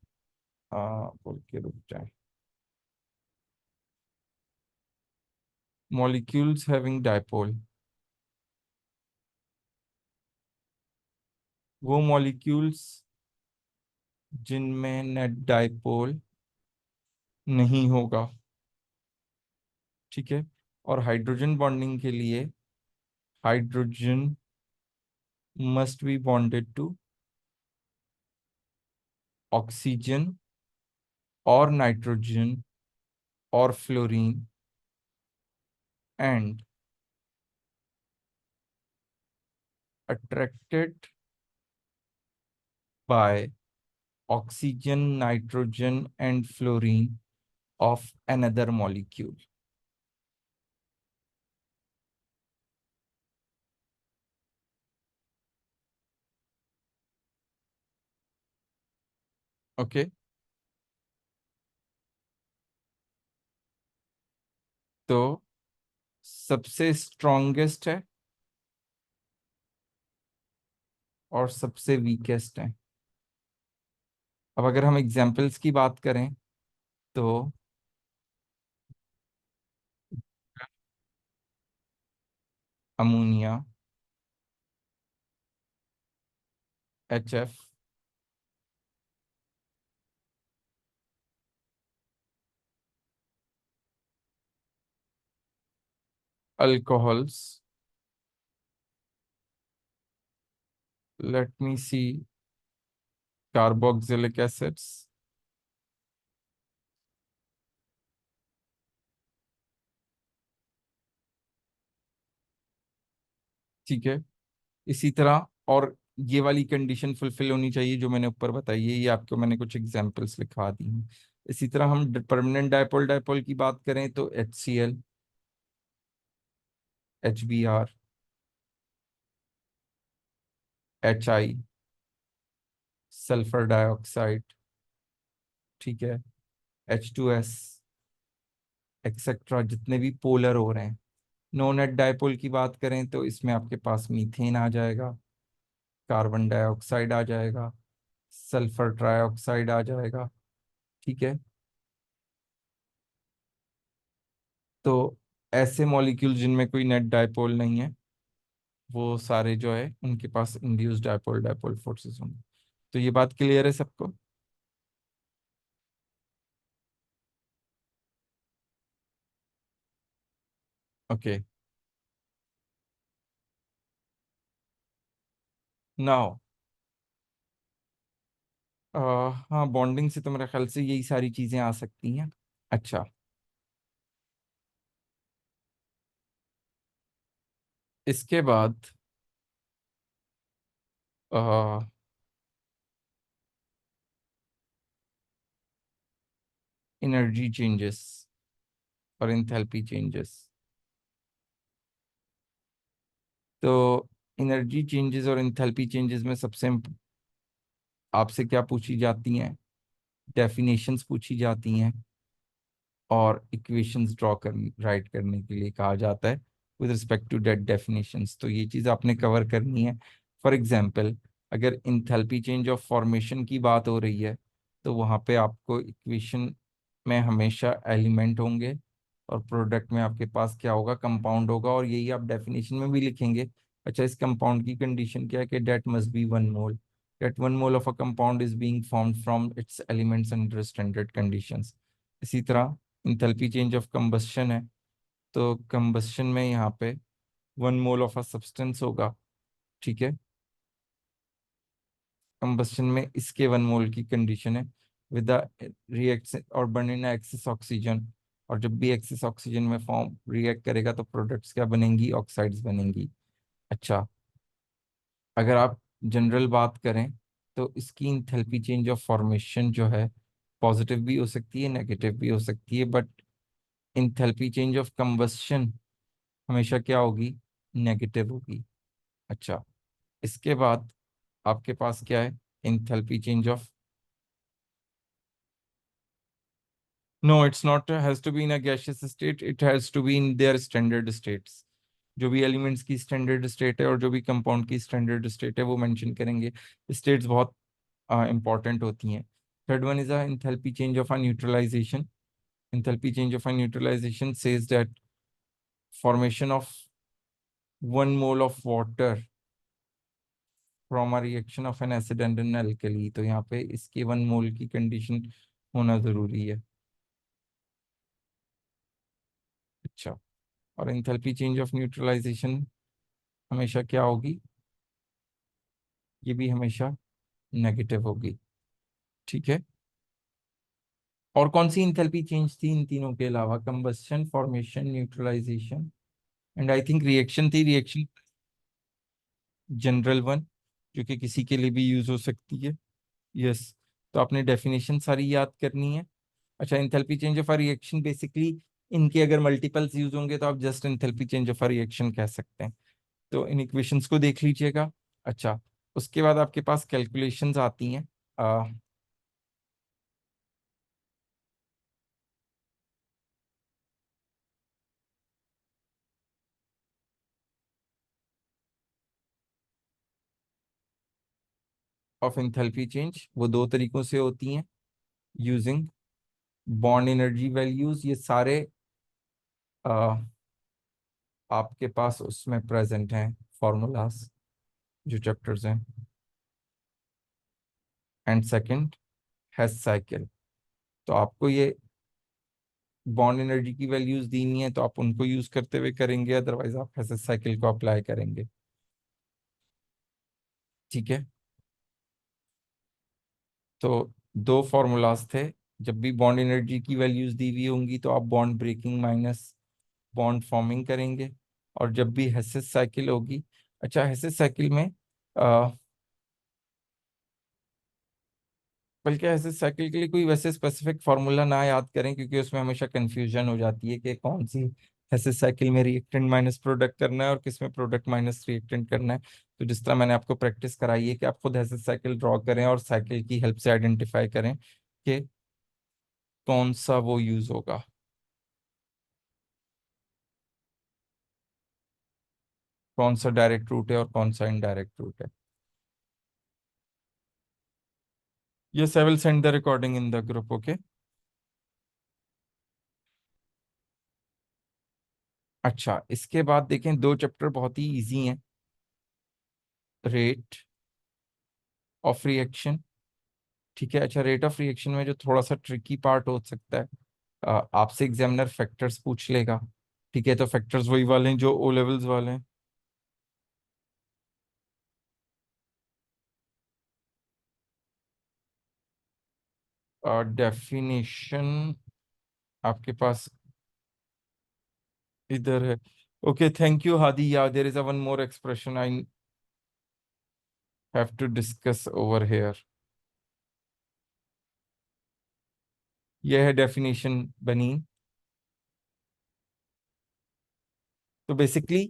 बोल के रुक जाए। मॉलिक्यूल्स हैविंग डाइपोल, वो मॉलिक्यूल्स जिनमें नेट डाइपोल नहीं होगा, ठीक है। और हाइड्रोजन बॉन्डिंग के लिए hydrogen must be bonded to oxygen और नाइट्रोजन और fluorine and attracted by oxygen, nitrogen, and fluorine of another molecule. Okay, तो सबसे स्ट्रॉन्गेस्ट है और सबसे वीकेस्ट है। अब अगर हम एग्जाम्पल्स की बात करें तो ammonia, HF, alcohols, let me see, carboxylic acids, ठीक है। इसी तरह, और ये वाली कंडीशन फुलफिल होनी चाहिए जो मैंने ऊपर बताई है, ये आपको मैंने कुछ एग्जांपल्स लिखवा दी हैं। इसी तरह हम परमानेंट डायपोल डायपोल की बात करें तो HCl, HBr, HI, sulphur dioxide, ठीक है, H2S, एक्सेट्रा, जितने भी पोलर हो रहे हैं। नो नेट डायपोल की बात करें तो इसमें आपके पास मीथेन आ जाएगा, कार्बन डाइऑक्साइड आ जाएगा, सल्फर ट्राइऑक्साइड आ जाएगा, ठीक है। तो ऐसे मॉलिक्यूल जिनमें कोई नेट डायपोल नहीं है, वो सारे जो है उनके पास इंड्यूस्ड डायपोल डायपोल फोर्सेस होंगे। तो ये बात क्लियर है सबको? ओके, नाउ हाँ, बॉन्डिंग से तो मेरे ख्याल से यही सारी चीजें आ सकती हैं। अच्छा, इसके बाद एनर्जी चेंजेस और इंथैल्पी चेंजेस। तो एनर्जी चेंजेस और इंथैल्पी चेंजेस में सबसे आपसे क्या पूछी जाती हैं? डेफिनेशंस पूछी जाती हैं और इक्वेशंस ड्रॉ कर राइट करने के लिए कहा जाता है with respect to that definitions. तो ये चीज़ आपने कवर करनी है। फॉर एग्जांपल, अगर इंथैल्पी चेंज ऑफ फॉर्मेशन की बात हो रही है तो वहाँ पे आपको इक्वेशन में हमेशा एलिमेंट होंगे और प्रोडक्ट में आपके पास क्या होगा? कंपाउंड होगा, और यही आप डेफिनेशन में भी लिखेंगे। अच्छा, इस कंपाउंड की कंडीशन क्या है कि that must be 1 mole, that 1 mole of a compound is being formed from its elements under standard conditions. इसी तरह इंथैल्पी चेंज ऑफ कंबस्शन है, तो कंबस्शन में यहाँ पे 1 मोल ऑफ अ सब्सटेंस होगा, ठीक है। कंबस्शन में इसके 1 मोल की कंडीशन है विद द रिएक्ट और बर्निंग एक्सेस ऑक्सीजन। और जब भी एक्सेस ऑक्सीजन में फॉर्म रिएक्ट करेगा तो प्रोडक्ट्स क्या बनेंगी? ऑक्साइड्स बनेंगी। अच्छा, अगर आप जनरल बात करें तो इसकी इंथैल्पी चेंज ऑफ फॉर्मेशन जो है पॉजिटिव भी हो सकती है, नेगेटिव भी हो सकती है, but enthalpy change of combustion हमेशा क्या होगी? नेगेटिव होगी। अच्छा, इसके बाद आपके पास क्या है? Enthalpy change of, no it's not has to be in a gaseous state, it has to be in their standard states. जो भी एलिमेंट्स की स्टैंडर्ड स्टेट है और जो भी कंपाउंड की स्टैंडर्ड स्टेट है वो मेंशन करेंगे। स्टेट्स बहुत इंपॉर्टेंट होती हैं। Third one is a enthalpy change of a neutralisation. enthalpy change of a neutralization says that formation of 1 mole of water from a reaction of an acid and an alkali, तो यहाँ पे इसके 1 मोल की condition होना जरूरी है। अच्छा, और एंथैल्पी चेंज ऑफ न्यूट्रलाइजेशन हमेशा क्या होगी? ये भी हमेशा नेगेटिव होगी। ठीक है। और कौन सी इंथैल्पी चेंज थी इन तीनों के अलावा? Combustion, formation, neutralisation, and I think reaction थी। रिएक्शन जनरल वन, जो कि किसी के लिए भी यूज हो सकती है। यस। तो आपने डेफिनेशन सारी याद करनी है। अच्छा, enthalpy change of a reaction basically, इनके अगर मल्टीपल्स यूज होंगे तो आप just enthalpy change of a reaction कह सकते हैं। तो इन इक्वेशंस को देख लीजिएगा। अच्छा, उसके बाद आपके पास कैलकुलेशंस आती हैं ऑफ एंथैल्पी चेंज। वो दो तरीकों से होती हैं, यूजिंग बॉन्ड एनर्जी वैल्यूज। ये सारे अ, आपके पास उसमें प्रेजेंट हैं फॉर्मूलाज, जो चैप्टर्स हैं। And second, Hess cycle. तो आपको ये बॉन्ड एनर्जी की वैल्यूज देनी है तो आप उनको यूज करते हुए करेंगे, अदरवाइज आप हेस साइकिल को अप्लाई करेंगे। ठीक है। तो दो फॉर्मूलाज थे। जब भी बॉन्ड एनर्जी की वैल्यूज दी हुई होंगी तो आप bond breaking minus bond forming करेंगे। और जब भी हेसिस साइकिल होगी, अच्छा हेसिस साइकिल में बल्कि ऐसे साइकिल के लिए कोई वैसे स्पेसिफिक फार्मूला ना याद करें, क्योंकि उसमें हमेशा कंफ्यूजन हो जाती है कि कौन सी ऐसे साइकिल में रिएक्टेंट माइनस प्रोडक्ट करना है और किस में प्रोडक्ट माइनस रिएक्टेंट करना है। तो जिस तरह मैंने आपको प्रैक्टिस कराई है कि आप खुद ऐसे साइकिल ड्रॉ करें और साइकिल की हेल्प से आइडेंटिफाई करें कि कौन सा वो यूज होगा। कौन सा डायरेक्ट रूट है और कौन सा इनडायरेक्ट रूट है। Yes, I will send the recording in the group. Okay. अच्छा, इसके बाद देखें, दो चैप्टर बहुत ही इजी हैं। Rate of reaction. ठीक है। अच्छा, रेट ऑफ रिएक्शन में जो थोड़ा सा ट्रिकी पार्ट हो सकता है, आपसे एग्जामिनर फैक्टर्स पूछ लेगा। ठीक है। तो फैक्टर्स वही वाले हैं जो ओ लेवल्स वाले हैं। डेफिनेशन आपके पास इधर है। Okay, thank you Hadi. या there is a one more expression I have to discuss over here. यह है डेफिनेशन बनी। तो बेसिकली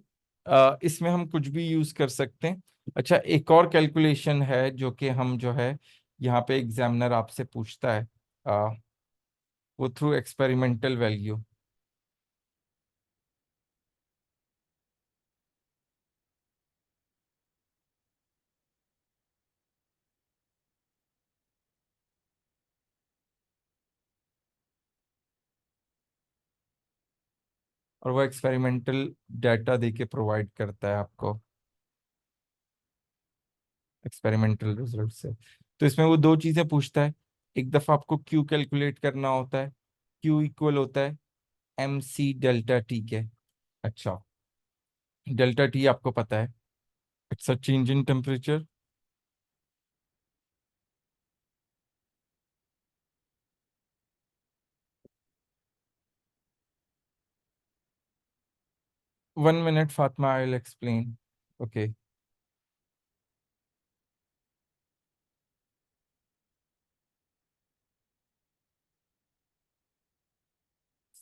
इसमें हम कुछ भी यूज कर सकते हैं। अच्छा, एक और कैलकुलेशन है जो कि हम जो है यहाँ पे एग्जामिनर आपसे पूछता है, वो थ्रू एक्सपेरिमेंटल वैल्यू। और वो एक्सपेरिमेंटल डाटा दे के प्रोवाइड करता है आपको, एक्सपेरिमेंटल रिजल्ट से। तो इसमें वो दो चीजें पूछता है। एक दफा आपको क्यू कैलकुलेट करना होता है। क्यू इक्वल होता है एम सी डेल्टा टी के। अच्छा, डेल्टा टी आपको पता है, it's a change in temperature. 1 minute Fatima, I will explain. Okay.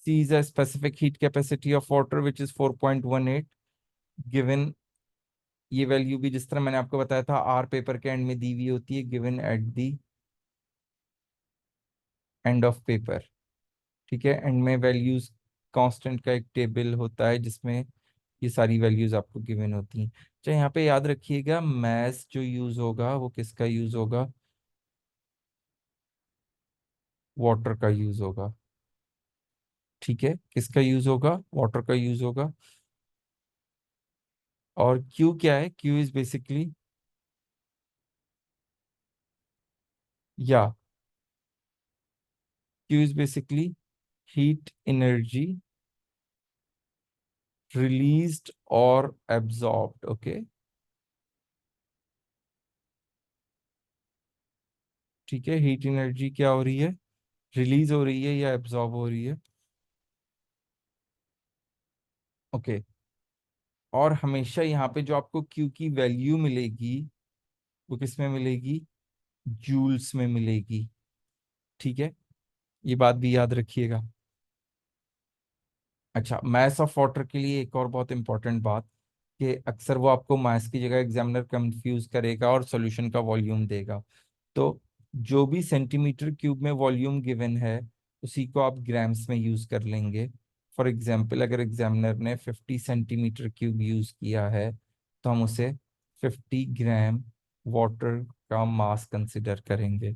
C is a specific heat capacity of water which is 4.18 given। ये वैल्यू भी जिस तरह मैंने आपको बताया था आर पेपर के एंड में दी हुई होती है, given at the end of paper. ठीक है। एंड में वैल्यूज कांस्टेंट का एक टेबल होता है जिसमें ये सारी वैल्यूज आपको गिवन होती हैं। चाहे यहाँ पे याद रखिएगा, मैथ जो यूज होगा वो किसका यूज होगा? वाटर का यूज होगा। ठीक है। किसका यूज होगा? वाटर का यूज होगा। और क्यू क्या है? क्यू इज बेसिकली या Q is basically heat energy released or absorbed. Okay, ठीक है, हीट एनर्जी क्या हो रही है, रिलीज हो रही है या एब्जॉर्ब हो रही है। ओके, और हमेशा यहाँ पे जो आपको Q की वैल्यू मिलेगी वो किस में मिलेगी, जूल्स में मिलेगी। ठीक है, ये बात भी याद रखिएगा। अच्छा, मास ऑफ वाटर के लिए एक और बहुत इंपॉर्टेंट बात, कि अक्सर वो आपको मास की जगह एग्जामिनर कंफ्यूज करेगा और सॉल्यूशन का वॉल्यूम देगा। तो जो भी सेंटीमीटर क्यूब में वॉल्यूम गिवन है उसी को आप ग्राम्स में यूज कर लेंगे। फॉर एग्जाम्पल, अगर एग्जामिनर ने 50 सेंटीमीटर क्यूब यूज किया है तो हम उसे 50 ग्राम वाटर का मास कंसिडर करेंगे।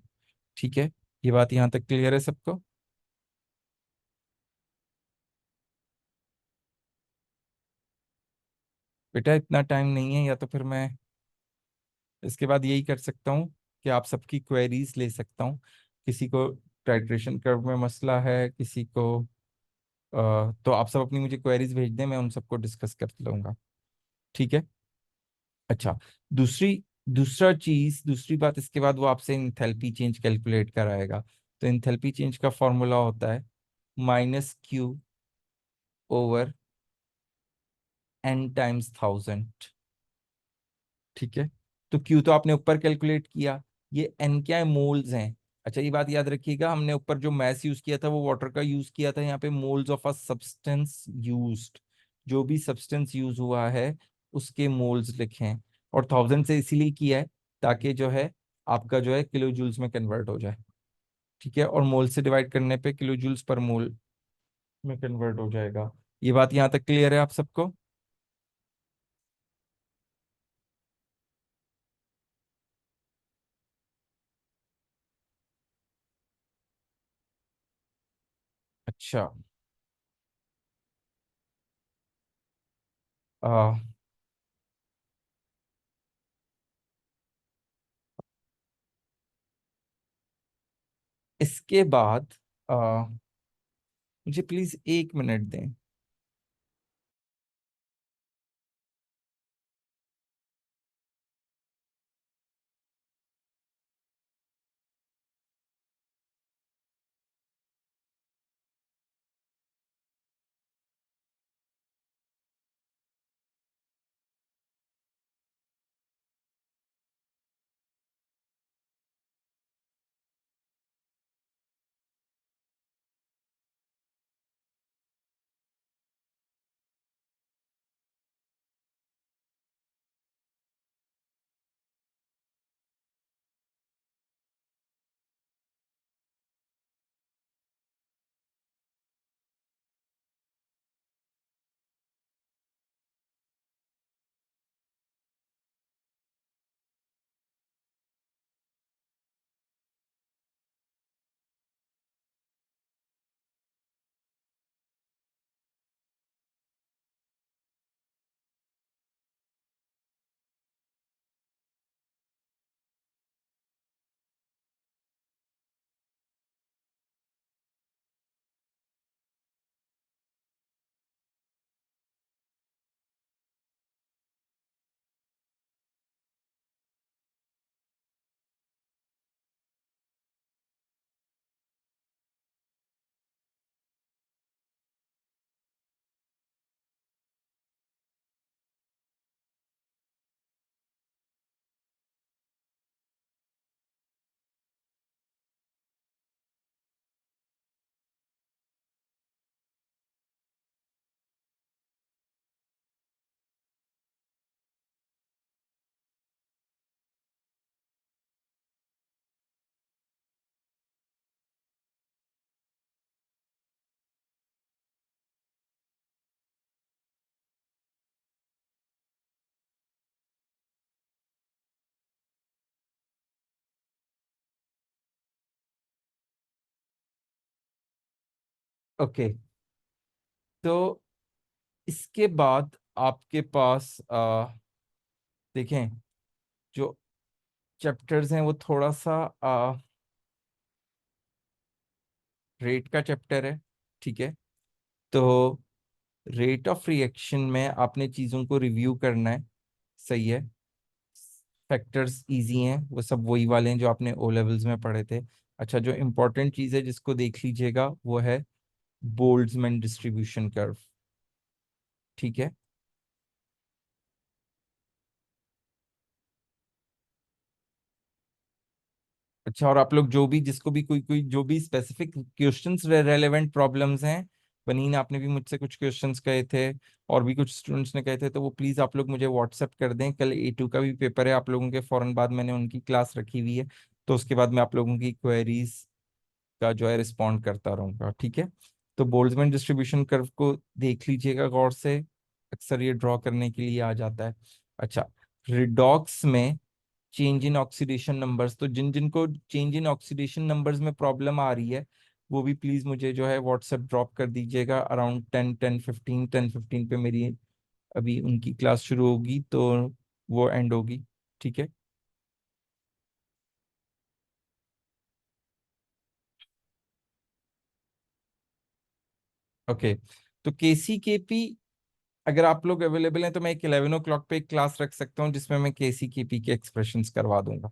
ठीक है, ये बात यहाँ तक क्लियर है सबको। बेटा इतना टाइम नहीं है, या तो फिर मैं इसके बाद यही कर सकता हूँ कि आप सबकी क्वेरीज ले सकता हूँ। किसी को टाइट्रेशन कर्व में मसला है, किसी को तो आप सब अपनी मुझे क्वेरीज भेज दें, मैं उन सबको डिस्कस कर लूंगा। ठीक है। अच्छा, दूसरी दूसरी बात, इसके बाद वो आपसे इंथैल्पी चेंज कैलकुलेट कराएगा। तो इंथैल्पी चेंज का फॉर्मूला होता है -Q/N टाइम्स 1000। ठीक है, तो क्यू तो आपने ऊपर कैलकुलेट किया, ये एन क्या है, मोल्स हैं। अच्छा, ये बात याद रखिएगा, हमने ऊपर जो मैथ यूज किया था वो वाटर का यूज किया था, यहाँ पे moles of a substance used, जो भी सब्सटेंस यूज हुआ है उसके मोल्स लिखें। और 1000 से इसीलिए किया है ताकि जो है आपका जो है किलो जूल्स में कन्वर्ट हो जाए। ठीक है, और मोल से डिवाइड करने पे किलो जूल्स पर मोल में कन्वर्ट हो जाएगा। ये बात यहाँ तक क्लियर है आप सबको। अच्छा, आ, इसके बाद मुझे प्लीज 1 मिनट दें। ओके, तो इसके बाद आपके पास देखें, जो चैप्टर्स हैं वो थोड़ा सा रेट का चैप्टर है, ठीक है। तो रेट ऑफ रिएक्शन में आपने चीज़ों को रिव्यू करना है, सही है। फैक्टर्स इजी हैं, वो सब वही वाले हैं जो आपने ओ लेवल्स में पढ़े थे। अच्छा, जो इम्पोर्टेंट चीज़ है जिसको देख लीजिएगा वो है बोल्ट्जमैन डिस्ट्रीब्यूशन कर्व, ठीक है। अच्छा, और आप लोग जो भी, जिसको भी कोई कोई जो भी स्पेसिफिक क्वेश्चंस रेलेवेंट प्रॉब्लम्स हैं, बनीन आपने भी मुझसे कुछ क्वेश्चंस कहे थे और भी कुछ स्टूडेंट्स ने कहे थे, तो वो प्लीज़ आप लोग मुझे व्हाट्सएप कर दें। कल A2 का भी पेपर है आप लोगों के, फौरन बाद मैंने उनकी क्लास रखी हुई है, तो उसके बाद मैं आप लोगों की क्वेरीज का जो है रिस्पॉन्ड करता रहूंगा, ठीक है। तो बोल्ट्जमैन डिस्ट्रीब्यूशन कर्व को देख लीजिएगा गौर से, अक्सर ये ड्रॉ करने के लिए आ जाता है। अच्छा, रिडॉक्स में चेंज इन ऑक्सीडेशन नंबर्स, तो जिन जिनको चेंज इन ऑक्सीडेशन नंबर्स में प्रॉब्लम आ रही है वो भी प्लीज मुझे जो है व्हाट्सएप ड्रॉप कर दीजिएगा अराउंड 10 10 15 10 15 पे मेरी अभी उनकी क्लास शुरू होगी, तो वो एंड होगी, ठीक है। ओके, तो KCKP, अगर आप लोग अवेलेबल हैं तो मैं एक 11 o'clock पे एक क्लास रख सकता हूँ जिसमें मैं KCKP के एक्सप्रेशंस करवा दूंगा,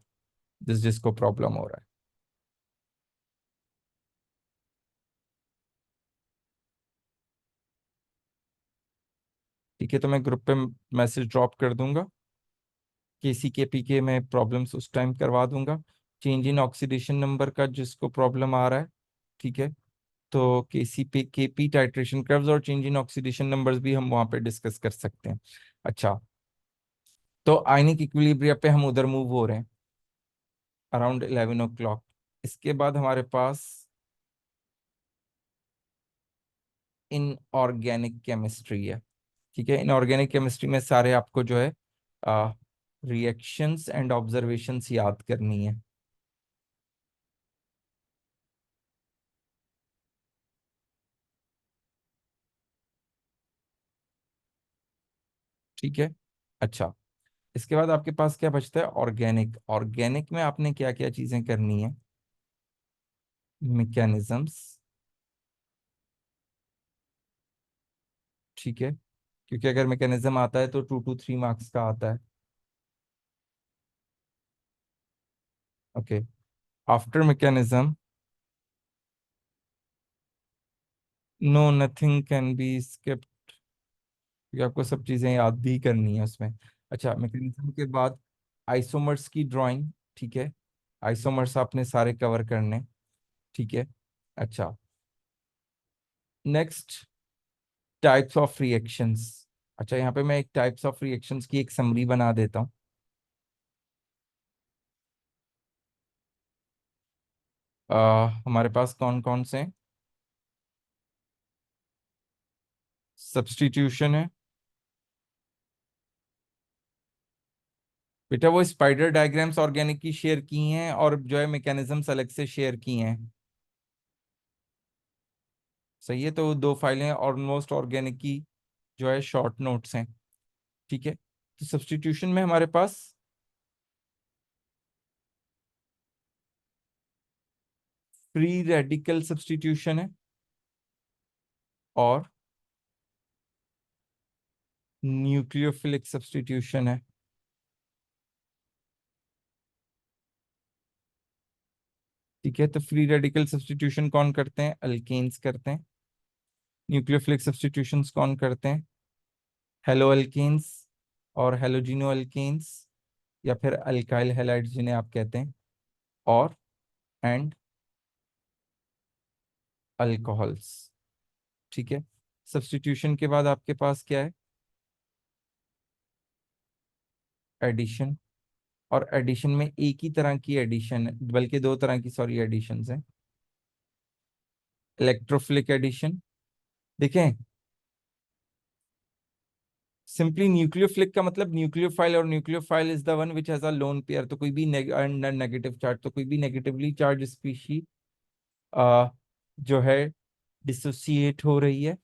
जिसको प्रॉब्लम हो रहा है। ठीक है, तो मैं ग्रुप पे मैसेज ड्रॉप कर दूंगा, KCKP के मैं प्रॉब्लम्स उस टाइम करवा दूंगा। चेंज इन ऑक्सीडेशन नंबर का जिसको प्रॉब्लम आ रहा है, ठीक है, तो KCP टाइट्रेशन कर्व्स और चेंज इन ऑक्सीडेशन नंबर्स भी हम वहां पे डिस्कस कर सकते हैं। अच्छा, तो आयनिक इक्विलिब्रिया पे हम उधर मूव हो रहे हैं अराउंड 11 o'clock। इसके बाद हमारे पास इनऑर्गेनिक केमिस्ट्री है, ठीक है। इनऑर्गेनिक केमिस्ट्री में सारे आपको जो है रिएक्शंस एंड ऑब्जर्वेशंस याद करनी है, ठीक है। अच्छा, इसके बाद आपके पास क्या बचता है, ऑर्गेनिक। ऑर्गेनिक में आपने क्या क्या चीजें करनी है, मैकेनिज्म्स, ठीक है, क्योंकि अगर मैकेनिज्म आता है तो 2 to 3 मार्क्स का आता है। Okay, after mechanism no nothing can be skip, क्योंकि आपको सब चीजें याद भी करनी है उसमें। अच्छा, मैकेनिज्म के बाद आइसोमर्स की ड्राइंग, ठीक है, आइसोमर्स आपने सारे कवर करने, ठीक है। अच्छा, नेक्स्ट, टाइप्स ऑफ रिएक्शंस। अच्छा, यहाँ पे मैं एक टाइप्स ऑफ रिएक्शंस की एक समरी बना देता हूँ। हमारे पास कौन कौन से हैं? सब्स्टिट्यूशन है, बेटा वो स्पाइडर डायग्राम्स ऑर्गेनिक की शेयर की हैं और जो है मैकेनिज्म्स अलग से शेयर की हैं, सही है। तो वो दो फाइलें ऑलमोस्ट ऑर्गेनिक की जो है शॉर्ट नोट्स हैं, ठीक है। तो सब्स्टिट्यूशन में हमारे पास फ्री रेडिकल सब्स्टिट्यूशन है और न्यूक्लियोफिलिक सब्स्टिट्यूशन है, ठीक है। तो फ्री रेडिकल सब्स्टिट्यूशन कौन करते हैं, अल्केन्स करते हैं। न्यूक्लियोफिलिक सब्स्टिट्यूशंस कौन करते हैं, हेलो अल्केन्स और हेलोजिनो अल्केन्स, या फिर अल्काइल हैलाइड्स जिन्हें आप कहते हैं, और एंड अल्कोहल्स, ठीक है। सब्स्टिट्यूशन के बाद आपके पास क्या है, एडिशन। और एडिशन में एक ही तरह की एडिशन है, बल्कि दो तरह की, सॉरी, एडिशन है। इलेक्ट्रोफिलिक एडिशन, देखें, सिंपली न्यूक्लियोफिलिक का मतलब न्यूक्लियोफाइल, और nucleophile is the one which has a lone pair, तो कोई भी नेगेटिव चार्ज, तो कोई भी नेगेटिवली चार्ज स्पीशी जो है डिसोसिएट हो रही है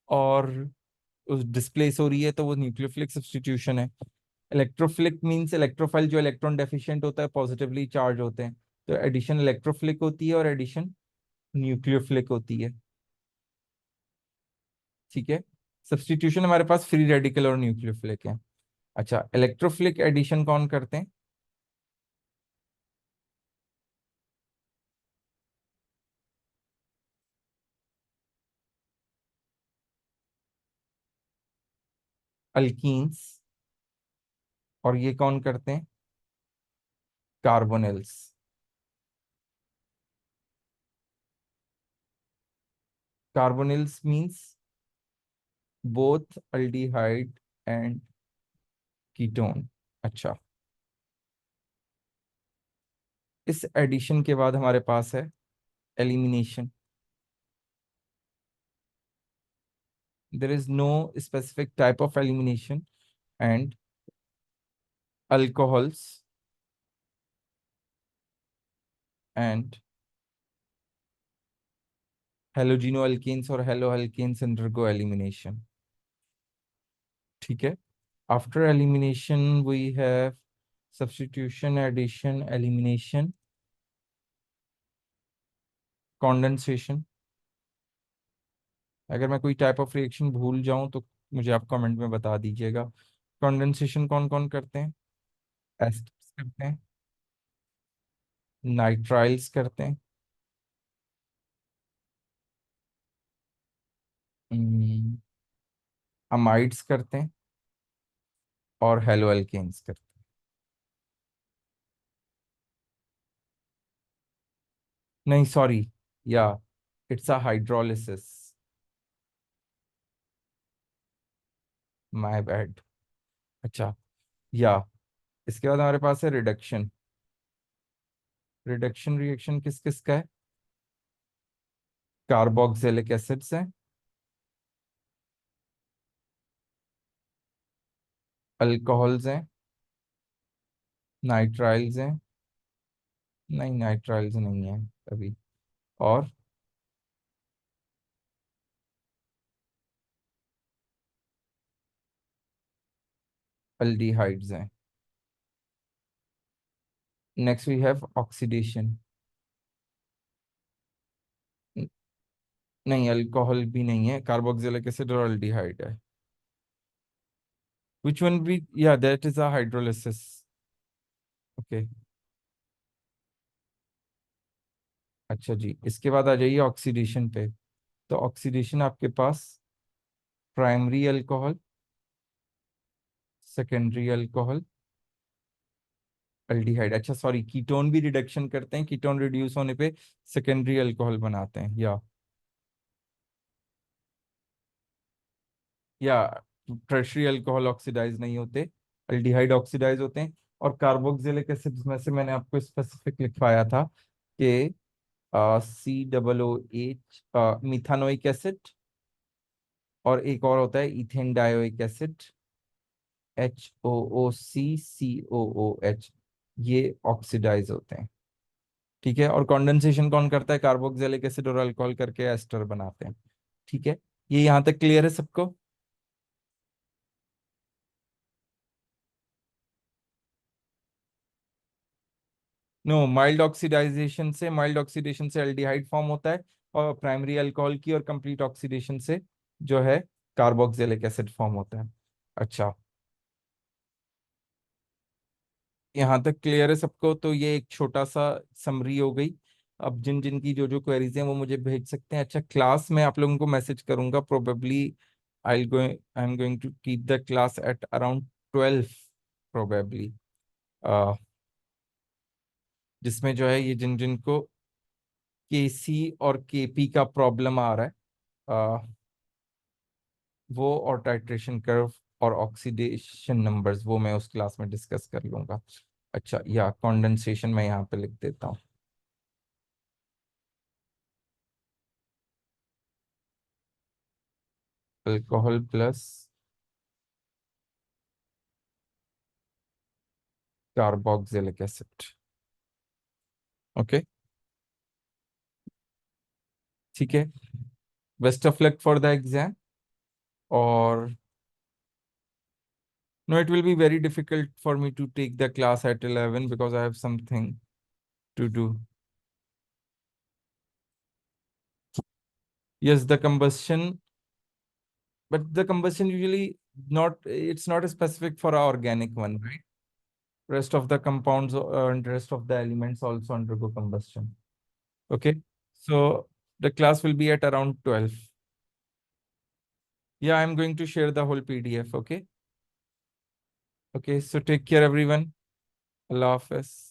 और उस डिस्प्लेस हो रही है, तो वो न्यूक्लियोफिलिक सब्स्टिट्यूशन है। इलेक्ट्रोफिलिक मींस इलेक्ट्रोफाइल जो इलेक्ट्रॉन डेफिशिएंट होता है, पॉजिटिवली चार्ज होते हैं, तो एडिशन इलेक्ट्रोफिलिक होती है और एडिशन न्यूक्लियोफिलिक होती है। ठीक है, सब्स्टिट्यूशन हमारे पास फ्री रेडिकल और न्यूक्लियोफिलिक है। अच्छा, इलेक्ट्रोफिलिक एडिशन कौन करते हैं? अल्कीन्स। और ये कौन करते हैं? Carbonyls. Carbonyls means both aldehyde and ketone. अच्छा, इस एडिशन के बाद हमारे पास है elimination. There is no specific type of elimination, and alcohols and halogeno alkanes और हेलो अल्केन्स अंडरगो एलिमिनेशन। ठीक है, after elimination we have substitution, addition, elimination, condensation. अगर मैं कोई टाइप ऑफ रिएक्शन भूल जाऊं तो मुझे आप कमेंट में बता दीजिएगा। कंडेंसेशन कौन कौन करते हैं? एस्टर्स करते हैं, नाइट्राइल्स करते हैं, अमाइड्स करते हैं, और हेलो एल्केन्स करते हैं। नहीं, सॉरी, या it's a hydrolysis. My bad. अच्छा, या इसके बाद हमारे पास है रिडक्शन। रिडक्शन रिएक्शन किस किस का है? कार्बोक्सिलिक एसिड्स हैं, अल्कोहल्स हैं, नाइट्राइल्स हैं, नहीं नाइट्राइल्स नहीं है अभी, और अल्डिहाइड्स हैं। Next we have oxidation. नहीं, अल्कोहल भी नहीं है, कार्बोक्सिलिक एसिड और अल्डिहाइड है। विच वन बी, या that is a hydrolysis. Okay. अच्छा जी, इसके बाद आ जाइए ऑक्सीडेशन पे। तो ऑक्सीडेशन आपके पास primary alcohol, secondary alcohol, aldehyde. अच्छा सॉरी, कीटोन भी रिडक्शन करते हैं, कीटोन रिड्यूस होने पे सेकेंडरी अल्कोहल बनाते हैं, या टर्शरी अल्कोहल ऑक्सीडाइज नहीं होते, अल्डिहाइड ऑक्सीडाइज होते हैं। और कार्बोक्सिलिक एसिड में से मैंने आपको स्पेसिफिक लिखवाया था कि COOH, मिथानोइक एसिड, और एक और होता है इथेन डायोइक एसिड, HOOCCOOH। ये ऑक्सीडाइज होते हैं। ठीक है, और कंडेंसेशन कौन करता है? कार्बोक्सिलिक एसिड और अल्कोहल करके एस्टर बनाते हैं। ठीक है, ये यहाँ तक क्लियर है सबको? नो, माइल्ड ऑक्सीडेशन से एल्डिहाइड फॉर्म होता है, और प्राइमरी अल्कोहल की और कंप्लीट ऑक्सीडेशन से जो है कार्बोक्सिलिक एसिड फॉर्म होता है। अच्छा, यहाँ तक क्लियर है सबको? तो ये एक छोटा सा समरी हो गई। अब जिन जिन की जो जो क्वेरीज हैं वो मुझे भेज सकते हैं। अच्छा, क्लास में आप लोगों को मैसेज करूंगा probably. I am going to keep the class at around 12 probably, जिसमें जो है ये जिन जिन को केसी और केपी का प्रॉब्लम आ रहा है, वो और टाइट्रेशन कर्व और ऑक्सीडेशन नंबर्स, वो मैं उस क्लास में डिस्कस कर लूंगा। अच्छा, या कंडेंसेशन मैं यहाँ पे लिख देता हूँ। Alcohol plus carboxylic acid. Okay, ठीक है। Best of luck for the exam. और no, it will be very difficult for me to take the class at 11 because I have something to do. Yes, the combustion, but the combustion usually not, it's not specific for our organic one, right? Rest of the compounds and rest of the elements also undergo combustion. Okay. So the class will be at around 12. Yeah, I'm going to share the whole PDF. Okay. Okay. So take care, everyone. Allah Hafiz.